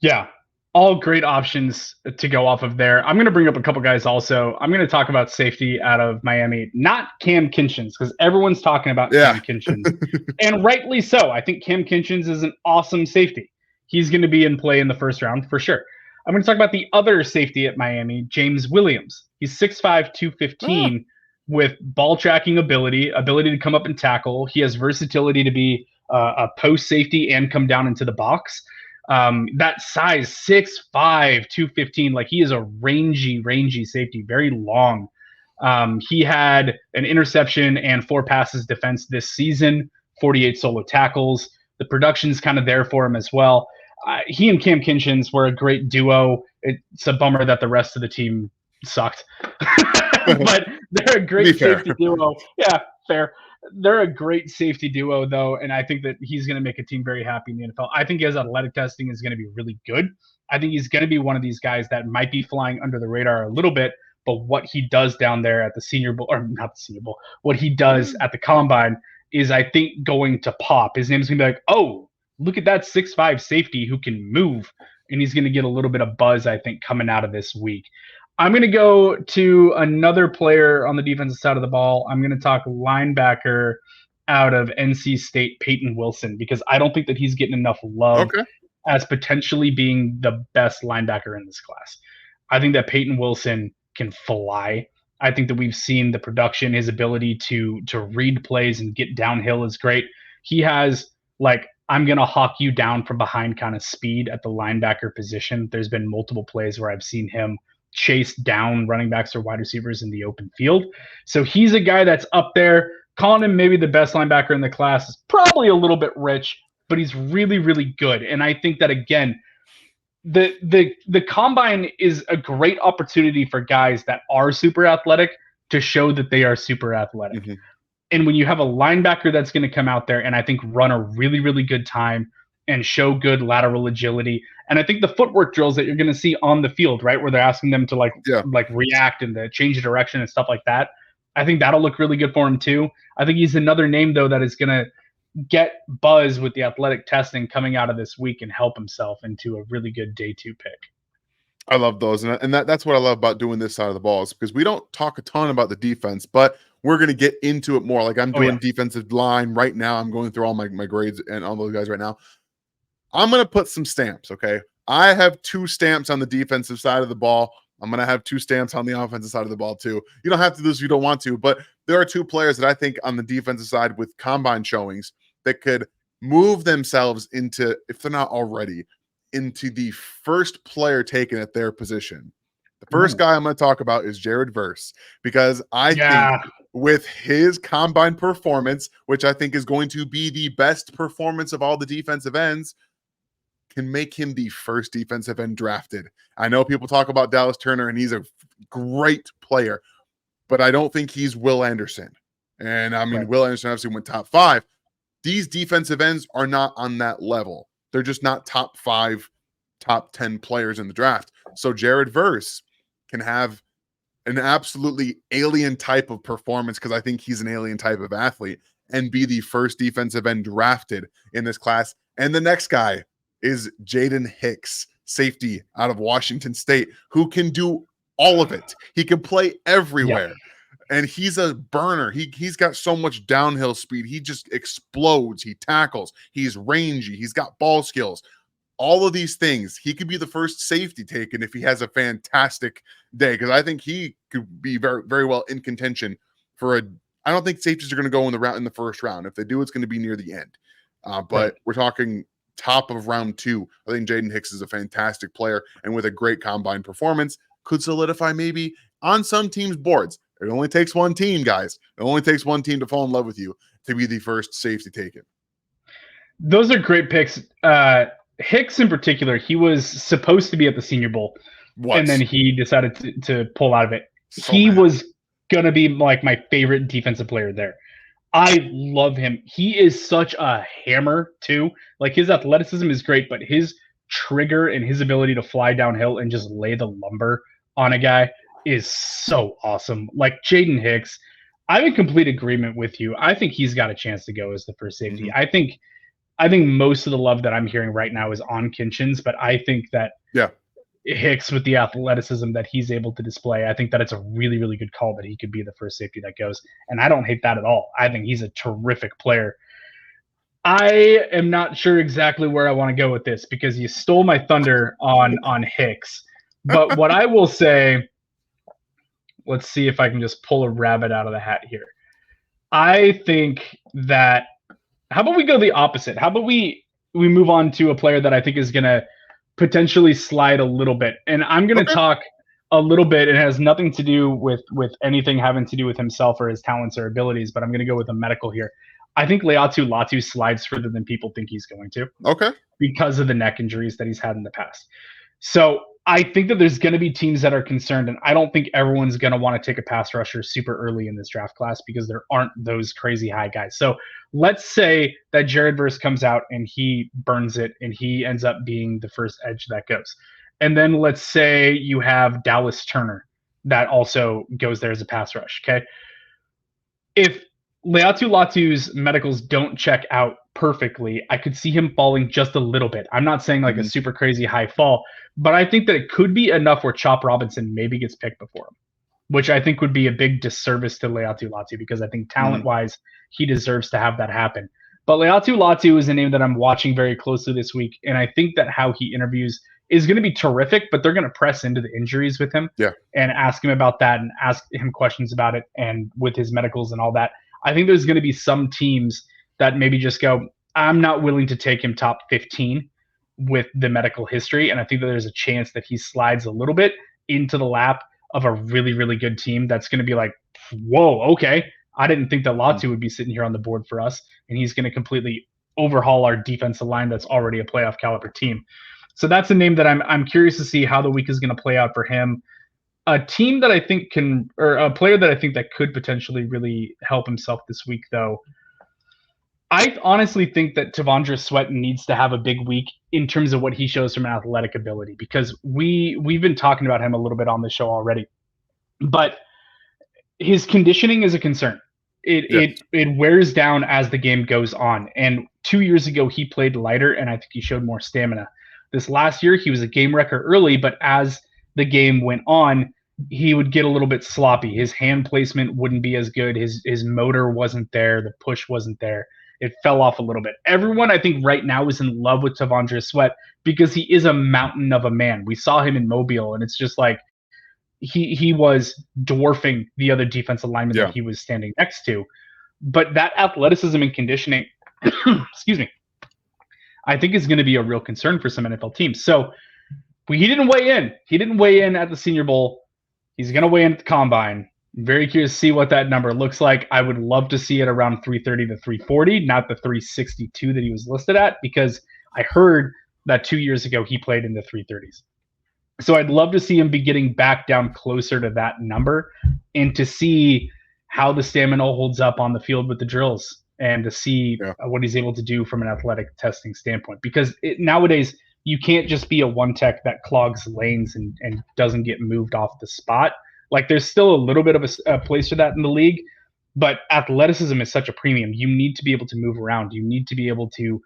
Yeah, all great options to go off of there. I'm going to bring up a couple guys also. I'm going to talk about safety out of Miami, not Cam Kinchins, because everyone's talking about Cam Kinchins, and rightly so. I think Cam Kinchins is an awesome safety. He's going to be in play in the first round for sure. I'm going to talk about the other safety at Miami, James Williams. He's 6'5", 215 with ball tracking ability to come up and tackle. He has versatility to be a post safety and come down into the box. That size, 6'5", 215, like he is a rangy safety, very long. He had an interception and 4 passes defense this season, 48 solo tackles. The production's kind of there for him as well. He and Cam Kinchins were a great duo. It's a bummer that the rest of the team sucked, but they're a great safety duo. Yeah, fair. They're a great safety duo, though, and I think that he's going to make a team very happy in the NFL. I think his athletic testing is going to be really good. I think he's going to be one of these guys that might be flying under the radar a little bit, but what he does down there at the Senior Bowl, or not the Senior Bowl, what he does at the Combine is, I think, going to pop. His name's going to be like, oh, look at that 6'5" safety who can move, and he's going to get a little bit of buzz, I think, coming out of this week. I'm going to go to another player on the defensive side of the ball. I'm going to talk linebacker out of NC State, Peyton Wilson, because I don't think that he's getting enough love as potentially being the best linebacker in this class. I think that Peyton Wilson can fly. I think that we've seen the production, his ability to read plays and get downhill is great. He has like I'm going to hawk you down from behind kind of speed at the linebacker position. There's been multiple plays where I've seen him chase down running backs or wide receivers in the open field. So he's a guy that's up there. Calling him maybe the best linebacker in the class is probably a little bit rich, but he's really, really good. And I think that, again, the combine is a great opportunity for guys that are super athletic to show that they are super athletic. Mm-hmm. And when you have a linebacker that's going to come out there and I think run a really, really good time and show good lateral agility, and I think the footwork drills that you're going to see on the field, right, where they're asking them to like react and the change of direction and stuff like that, I think that'll look really good for him too. I think he's another name though that is going to get buzz with the athletic testing coming out of this week and help himself into a really good day 2 pick. I love those. And that's what I love about doing this side of the ball, is because we don't talk a ton about the defense, but we're going to get into it more. Like I'm doing defensive line right now. I'm going through all my grades and all those guys right now. I'm going to put some stamps. Okay. I have 2 stamps on the defensive side of the ball. I'm going to have 2 stamps on the offensive side of the ball too. You don't have to do this if you don't want to, but there are 2 players that I think on the defensive side with combine showings that could move themselves into, if they're not already, into the first player taken at their position. The first guy I'm going to talk about is Jared Verse, because I think with his combine performance, which I think is going to be the best performance of all the defensive ends, can make him the first defensive end drafted. I know people talk about Dallas Turner, and he's a great player, but I don't think he's Will Anderson. And I mean, Will Anderson obviously went top 5. These defensive ends are not on that level. They're just not top 5, top 10 players in the draft. So Jared Verse can have an absolutely alien type of performance, because I think he's an alien type of athlete, and be the first defensive end drafted in this class. And the next guy is Jaden Hicks, safety out of Washington State, who can do all of it. He can play everywhere. Yeah. And he's a burner. He's got so much downhill speed. He just explodes. He tackles. He's rangy. He's got ball skills. All of these things. He could be the first safety taken if he has a fantastic day, because I think he could be very, very well in contention for a. I don't think safeties are going to go in the first round. If they do, it's going to be near the end. But we're talking top of round 2. I think Jaden Hicks is a fantastic player, and with a great combine performance, could solidify maybe on some teams' boards. It only takes one team, guys. It only takes one team to fall in love with you to be the first safety taken. Those are great picks. Hicks in particular, he was supposed to be at the Senior Bowl, and then he decided to pull out of it. He was going to be like my favorite defensive player there. I love him. He is such a hammer too. Like, his athleticism is great, but his trigger and his ability to fly downhill and just lay the lumber on a guy is so awesome. Like, Jaden Hicks, I'm in complete agreement with you. I think he's got a chance to go as the first safety. Mm-hmm. I think most of the love that I'm hearing right now is on Kinchins, but I think that Hicks, with the athleticism that he's able to display, I think that it's a really, really good call that he could be the first safety that goes. And I don't hate that at all. I think he's a terrific player. I am not sure exactly where I want to go with this, because you stole my thunder on Hicks. But what I will say, let's see if I can just pull a rabbit out of the hat here. I think that, how about we go the opposite? How about we move on to a player that I think is going to potentially slide a little bit. And I'm going to talk a little bit. It has nothing to do with anything having to do with himself or his talents or abilities, but I'm going to go with a medical here. I think Leatu Latu slides further than people think he's going to. Okay. Because of the neck injuries that he's had in the past. So I think that there's going to be teams that are concerned, and I don't think everyone's going to want to take a pass rusher super early in this draft class, because there aren't those crazy high guys. So let's say that Jared Verse comes out and he burns it and he ends up being the first edge that goes. And then let's say you have Dallas Turner that also goes there as a pass rush, okay? If Leatu Latu's medicals don't check out perfectly, I could see him falling just a little bit. I'm not saying like a super crazy high fall, but I think that it could be enough where Chop Robinson maybe gets picked before him, which I think would be a big disservice to Leatu Latu, because I think talent-wise, he deserves to have that happen. But Leatu Latu is a name that I'm watching very closely this week, and I think that how he interviews is going to be terrific, but they're going to press into the injuries with him and ask him about that and ask him questions about it, and with his medicals and all that. I think there's going to be some teams that maybe just go, I'm not willing to take him top 15 with the medical history. And I think that there's a chance that he slides a little bit into the lap of a really, really good team that's going to be like, whoa, okay. I didn't think that Latu would be sitting here on the board for us. And he's going to completely overhaul our defensive line that's already a playoff caliber team. So that's a name that I'm curious to see how the week is going to play out for him. A team that I think can, or a player that I think that could potentially really help himself this week, though, I honestly think that Tavondre Sweat needs to have a big week in terms of what he shows from an athletic ability, because we've been talking about him a little bit on the show already, but his conditioning is a concern. It wears down as the game goes on. And 2 years ago he played lighter, and I think he showed more stamina. This last year he was a game wrecker early, but as the game went on, he would get a little bit sloppy. His hand placement wouldn't be as good. His motor wasn't there. The push wasn't there. It fell off a little bit. Everyone, I think, right now is in love with Tavondre Sweat because he is a mountain of a man. We saw him in Mobile, and it's just like he was dwarfing the other defensive lineman that he was standing next to. But that athleticism and conditioning, excuse me, I think is going to be a real concern for some NFL teams. So he didn't weigh in. He didn't weigh in at the Senior Bowl. He's going to weigh in at the Combine. I'm very curious to see what that number looks like. I would love to see it around 330 to 340, not the 362 that he was listed at, because I heard that 2 years ago he played in the 330s. So I'd love to see him be getting back down closer to that number and to see how the stamina holds up on the field with the drills and to see what he's able to do from an athletic testing standpoint. Because nowadays, you can't just be a one tech that clogs lanes and doesn't get moved off the spot. Like, there's still a little bit of a place for that in the league, but athleticism is such a premium. You need to be able to move around. You need to be able to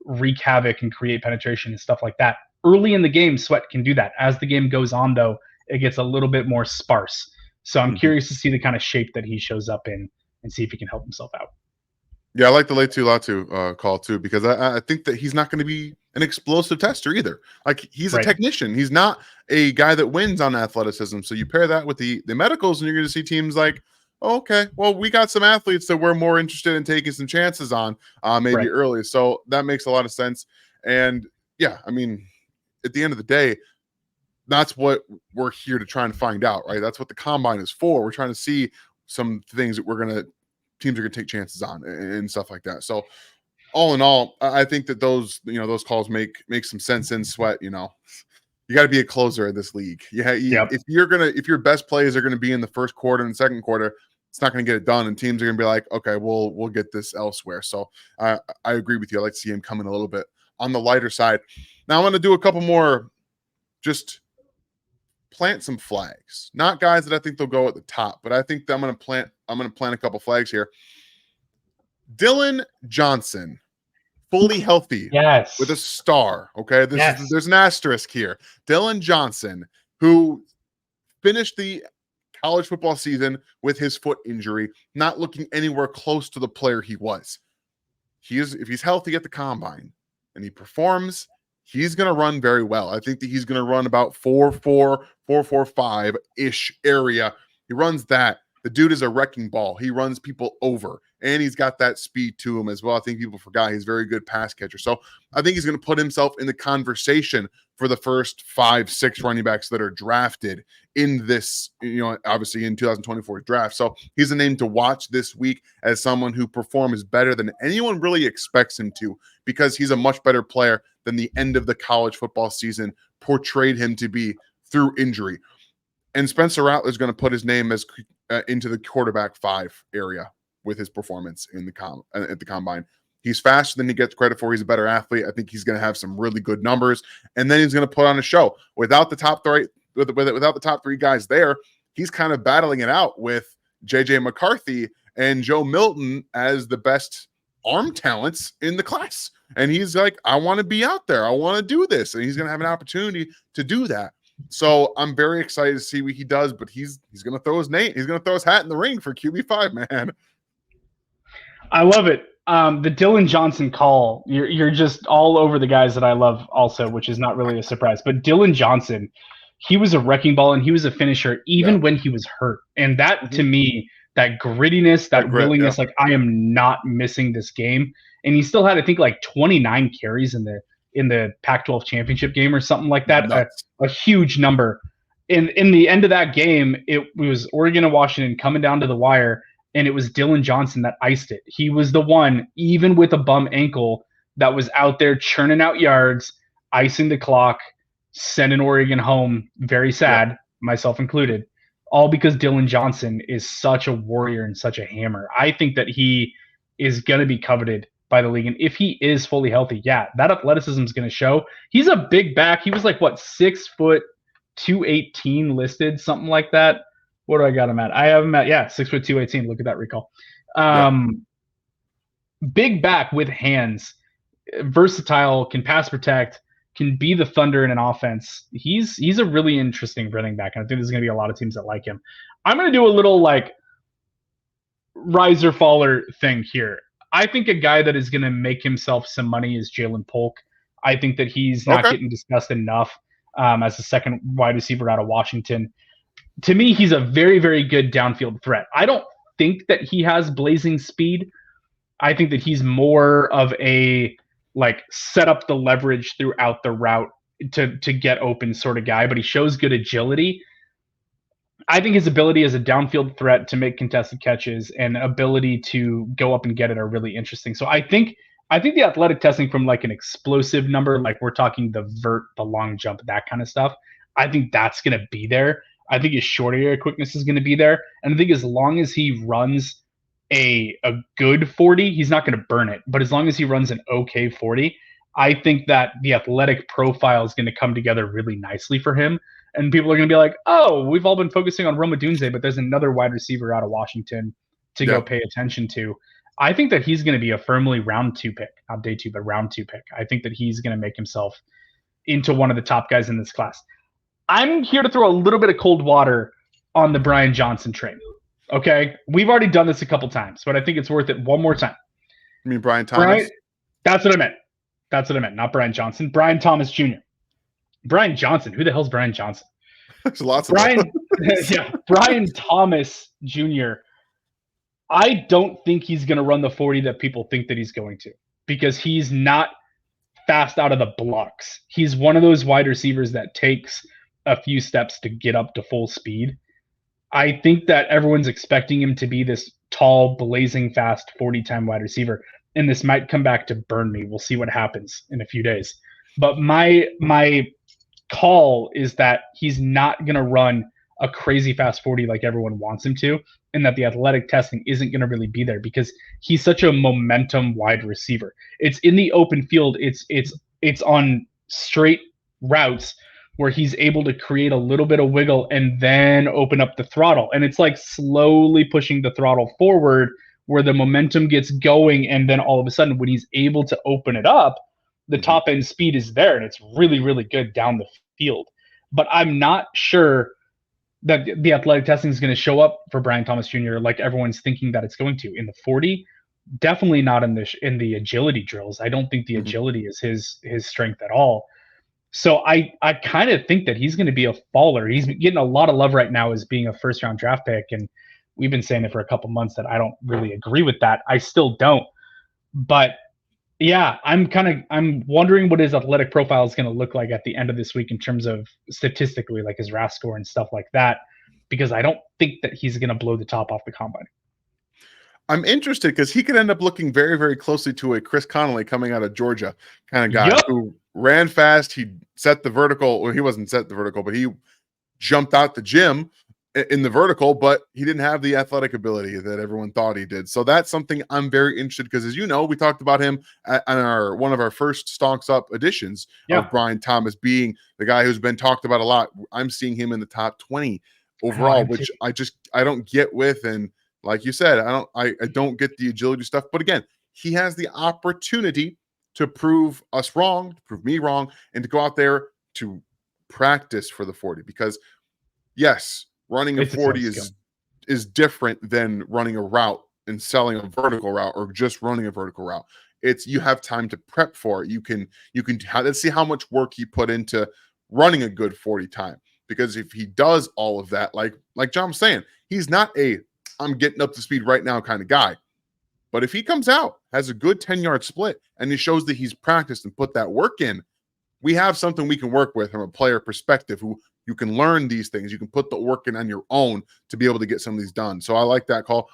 wreak havoc and create penetration and stuff like that. Early in the game, Sweat can do that. As the game goes on, though, it gets a little bit more sparse. So I'm curious to see the kind of shape that he shows up in and see if he can help himself out. Yeah, I like the Latu Latu call too, because I think that he's not going to be an explosive tester either. Like, he's a technician. He's not a guy that wins on athleticism. So you pair that with the medicals, and you're going to see teams like, oh, okay, well, we got some athletes that we're more interested in taking some chances on maybe early. So that makes a lot of sense. And yeah, I mean, at the end of the day, that's what we're here to try and find out, right? That's what the Combine is for. We're trying to see some things that teams are going to take chances on and stuff like that. So all in all, I think that those calls make some sense in Sweat. You got to be a closer in this league. If your best plays are going to be in the first quarter and second quarter, it's not going to get it done. And teams are going to be like, okay, we'll get this elsewhere. So I agree with you. I like to see him coming a little bit on the lighter side. Now I'm going to do a couple more, just plant some flags. Not guys that I think they'll go at the top, but I think that I'm going to plant a couple flags here. Dylan Johnson, fully healthy, with a star. Okay, there's an asterisk here. Dylan Johnson, who finished the college football season with his foot injury, not looking anywhere close to the player he was. If he's healthy at the Combine and he performs, he's going to run very well. I think that he's going to run about 4.4, 4.45-ish area. He runs that. The dude is a wrecking ball. He runs people over, and he's got that speed to him as well. I think people forgot he's a very good pass catcher. So I think he's going to put himself in the conversation for the first 5-6 running backs that are drafted in this, obviously in 2024 draft. So he's a name to watch this week as someone who performs better than anyone really expects him to, because he's a much better player than the end of the college football season portrayed him to be through injury. And Spencer Rattler is going to put his name as into the quarterback 5 area with his performance in at the Combine. He's faster than he gets credit for. He's a better athlete. I think he's going to have some really good numbers, and then he's going to put on a show. Without the top 3, without the top 3 guys there, he's kind of battling it out with JJ McCarthy and Joe Milton as the best arm talents in the class. And he's like, I want to be out there. I want to do this, and he's going to have an opportunity to do that. So I'm very excited to see what he does, but he's going to throw his name. He's going to throw his hat in the ring for QB5, man. I love it. The Dylan Johnson call, you're just all over the guys that I love also, which is not really a surprise. But Dylan Johnson, he was a wrecking ball, and he was a finisher even when he was hurt. And that, to me, that grittiness, that willingness, like, I am not missing this game. and he still had, I think, like 29 carries in the Pac-12 championship game or something like that. A huge number. In the end of that game, it was Oregon and Washington coming down to the wire, and it was Dylan Johnson that iced it. He was the one, even with a bum ankle, that was out there churning out yards, icing the clock, sending Oregon home. Very sad, myself included, all because Dylan Johnson is such a warrior and such a hammer. I think that he is going to be coveted by the league. And if he is fully healthy, that athleticism is going to show. He's a big back. He was like, what, 6 foot 218 listed, something like that. What do I got him at? I have him at 6 foot 218. Look at that recall. Big back with hands, versatile, can pass protect, can be the thunder in an offense. He's a really interesting running back, and I think there's going to be a lot of teams that like him. I'm going to do a little like riser faller thing here. I think a guy that is going to make himself some money is Jalen Polk. I think that he's not getting discussed enough as a second wide receiver out of Washington. To me, he's a very, very good downfield threat. I don't think that he has blazing speed. I think that he's more of a like set up the leverage throughout the route to get open sort of guy, but he shows good agility. I think his ability as a downfield threat to make contested catches and ability to go up and get it are really interesting. So I think the athletic testing from like an explosive number, like we're talking the vert, the long jump, that kind of stuff, I think that's going to be there. I think his short area quickness is going to be there. And I think as long as he runs a good 40, he's not going to burn it. But as long as he runs an okay 40, I think that the athletic profile is going to come together really nicely for him. And people are going to be like, oh, we've all been focusing on Roma Dunze, but there's another wide receiver out of Washington to go pay attention to. I think that he's going to be a firmly round 2 pick, not day 2, but round 2 pick. I think that he's going to make himself into one of the top guys in this class. I'm here to throw a little bit of cold water on the Brian Johnson train. Okay? We've already done this a couple times, but I think it's worth it one more time. You mean Brian Thomas? That's what I meant. Not Brian Johnson. Brian Thomas Jr. Brian Johnson. Who the hell's Brian Johnson? There's lots of Brian. Brian Thomas Jr. I don't think he's going to run the 40 that people think that he's going to, because he's not fast out of the blocks. He's one of those wide receivers that takes a few steps to get up to full speed. I think that everyone's expecting him to be this tall, blazing fast 40-time wide receiver, and this might come back to burn me. We'll see what happens in a few days. But my call is that he's not going to run a crazy fast 40 like everyone wants him to, and that the athletic testing isn't going to really be there because he's such a momentum wide receiver. It's in the open field. It's on straight routes where he's able to create a little bit of wiggle and then open up the throttle. And it's like slowly pushing the throttle forward where the momentum gets going. And then all of a sudden, when he's able to open it up, the top end speed is there, and it's really, really good down the field. But I'm not sure that the athletic testing is going to show up for Brian Thomas Jr. like everyone's thinking that it's going to. In the 40, definitely not in the agility drills. I don't think the agility is his strength at all. So I kind of think that he's going to be a faller. He's getting a lot of love right now as being a first-round draft pick, and we've been saying it for a couple months that I don't really agree with that. I still don't. But yeah, I'm wondering what his athletic profile is going to look like at the end of this week in terms of statistically, like his RAS score and stuff like that, because I don't think that he's going to blow the top off the combine. I'm interested because he could end up looking very, very closely to a Chris Connolly coming out of Georgia kind of guy who ran fast. He set the vertical, or he wasn't set the vertical, but he jumped out the gym in the vertical, but he didn't have the athletic ability that everyone thought he did. So that's something I'm very interested, because as you know, we talked about him on one of our first Stonks Up editions of Brian Thomas being the guy who's been talked about a lot. I'm seeing him in the top 20 overall, which I don't get with. And like you said, I don't get the agility stuff, but again, he has the opportunity to prove us wrong, to prove me wrong, and to go out there to practice for the 40, because yes, running a 40 is different than running a route and selling a vertical route, or just running a vertical route. It's, you have time to prep for it. You can let's see how much work he put into running a good 40 time, because if he does all of that, like John was saying, he's not I'm getting up to speed right now kind of guy. But if he comes out, has a good 10-yard split, and he shows that he's practiced and put that work in, we have something we can work with from a player perspective who you can learn these things. You can put the work in on your own to be able to get some of these done. So I like that call.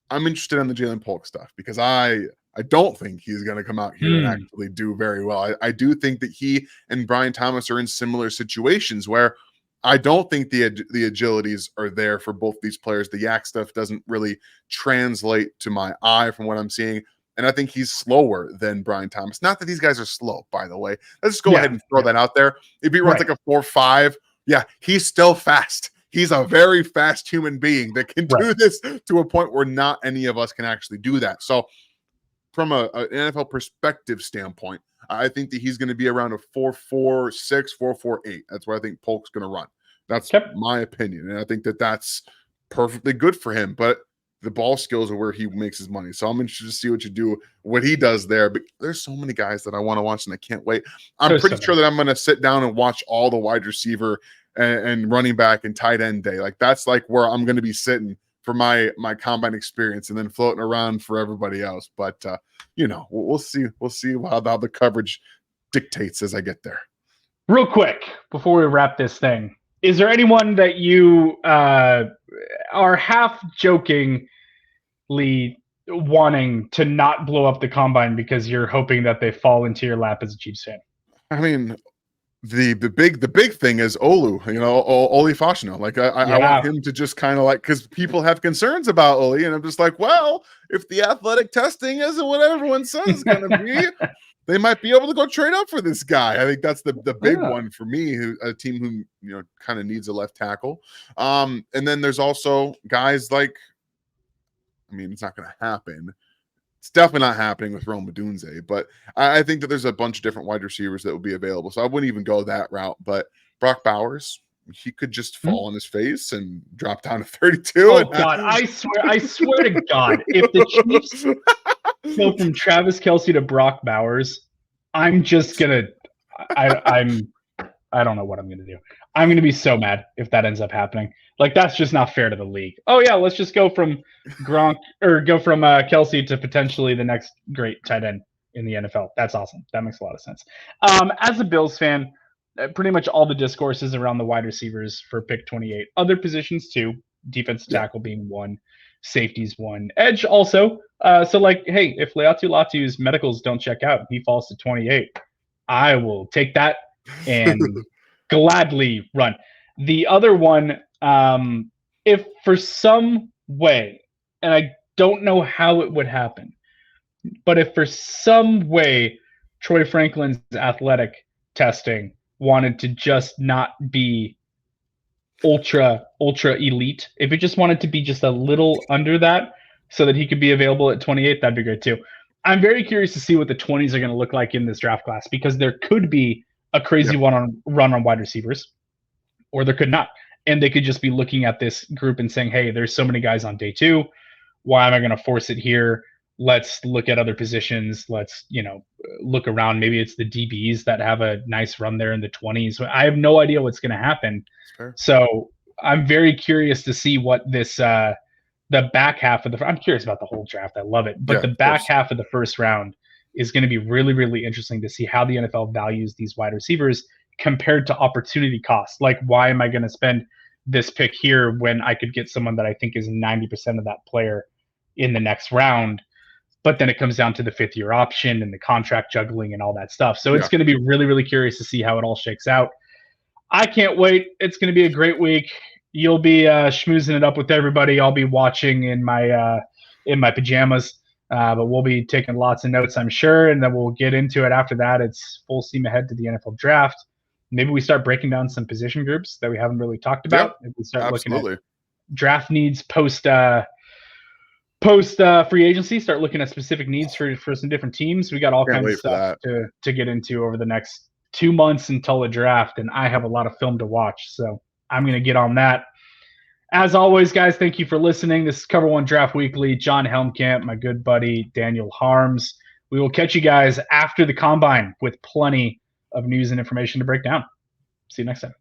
I'm interested in the Jalen Polk stuff because I don't think he's going to come out here and actually do very well. I do think that he and Brian Thomas are in similar situations where I don't think the agilities are there for both these players. The yak stuff doesn't really translate to my eye from what I'm seeing. And I think he's slower than Brian Thomas. Not that these guys are slow, by the way. Let's just go ahead and throw that out there. If he runs like a 4.5, yeah, he's still fast. He's a very fast human being that can do this to a point where not any of us can actually do that. So from an NFL perspective standpoint, I think that he's going to be around a 4.46, 4.48. That's where I think Polk's going to run. That's my opinion. And I think that that's perfectly good for him. But the ball skills are where he makes his money. So I'm interested to see what he does there. But there's so many guys that I want to watch, and I can't wait. I'm pretty sure that I'm going to sit down and watch all the wide receiver and running back and tight end day. Like that's like where I'm going to be sitting for my combine experience, and then floating around for everybody else. But we'll see. We'll see how the coverage dictates as I get there. Real quick before we wrap this thing, is there anyone that you are half jokingly wanting to not blow up the combine because you're hoping that they fall into your lap as a Chiefs fan? I mean, the big thing is Olu, Oli Fashino. Like I want him to just kind of like, because people have concerns about Oli, and I'm just like, well, if the athletic testing isn't what everyone says it's going to be, they might be able to go trade up for this guy. I think that's the big one for me, a team who kind of needs a left tackle. And then there's also guys like, I mean, it's not going to happen. It's definitely not happening with Rome Odunze, but I think that there's a bunch of different wide receivers that will be available. So I wouldn't even go that route. But Brock Bowers, he could just fall on his face and drop down to 32. Oh God, I swear to God, if the Chiefs go from Travis Kelce to Brock Bowers, I'm just gonna, I don't know what I'm gonna do. I'm gonna be so mad if that ends up happening. Like that's just not fair to the league. Oh yeah, let's just go from Gronk or go from Kelce to potentially the next great tight end in the NFL. That's awesome. That makes a lot of sense. As a Bills fan, pretty much all the discourses around the wide receivers for pick 28. Other positions too. Defensive tackle being one, safeties one, edge also. So like, hey, if Leatu Latu's medicals don't check out, he falls to 28. I will take that and gladly run. The other one, if for some way, and I don't know how it would happen, but if for some way Troy Franklin's athletic testing wanted to just not be ultra elite, if it just wanted to be just a little under that so that he could be available at 28, that'd be great too. I'm very curious to see what the 20s are going to look like in this draft class, because there could be a crazy run on wide receivers, or there could not. And they could just be looking at this group and saying, hey, there's so many guys on day 2. Why am I going to force it here? Let's look at other positions. Let's, look around. Maybe it's the DBs that have a nice run there in the 20s. I have no idea what's going to happen. So I'm very curious to see what this, the back half of I'm curious about the whole draft. I love it. But the back half of the first round is going to be really, really interesting to see how the NFL values these wide receivers compared to opportunity cost. Like, why am I going to spend this pick here when I could get someone that I think is 90% of that player in the next round? But then it comes down to the 5th-year option and the contract juggling and all that stuff. So it's going to be really, really curious to see how it all shakes out. I can't wait. It's going to be a great week. You'll be schmoozing it up with everybody. I'll be watching in my pajamas, but we'll be taking lots of notes, I'm sure, and then we'll get into it after that. It's full steam ahead to the NFL draft. Maybe we start breaking down some position groups that we haven't really talked about. If we start looking at draft needs post free agency, start looking at specific needs for some different teams. We got all kinds of stuff to get into over the next 2 months until the draft, and I have a lot of film to watch, so I'm going to get on that. As always, guys, thank you for listening. This is Cover One Draft Weekly. John Helmkamp, my good buddy Daniel Harms. We will catch you guys after the combine with plenty of news and information to break down. See you next time.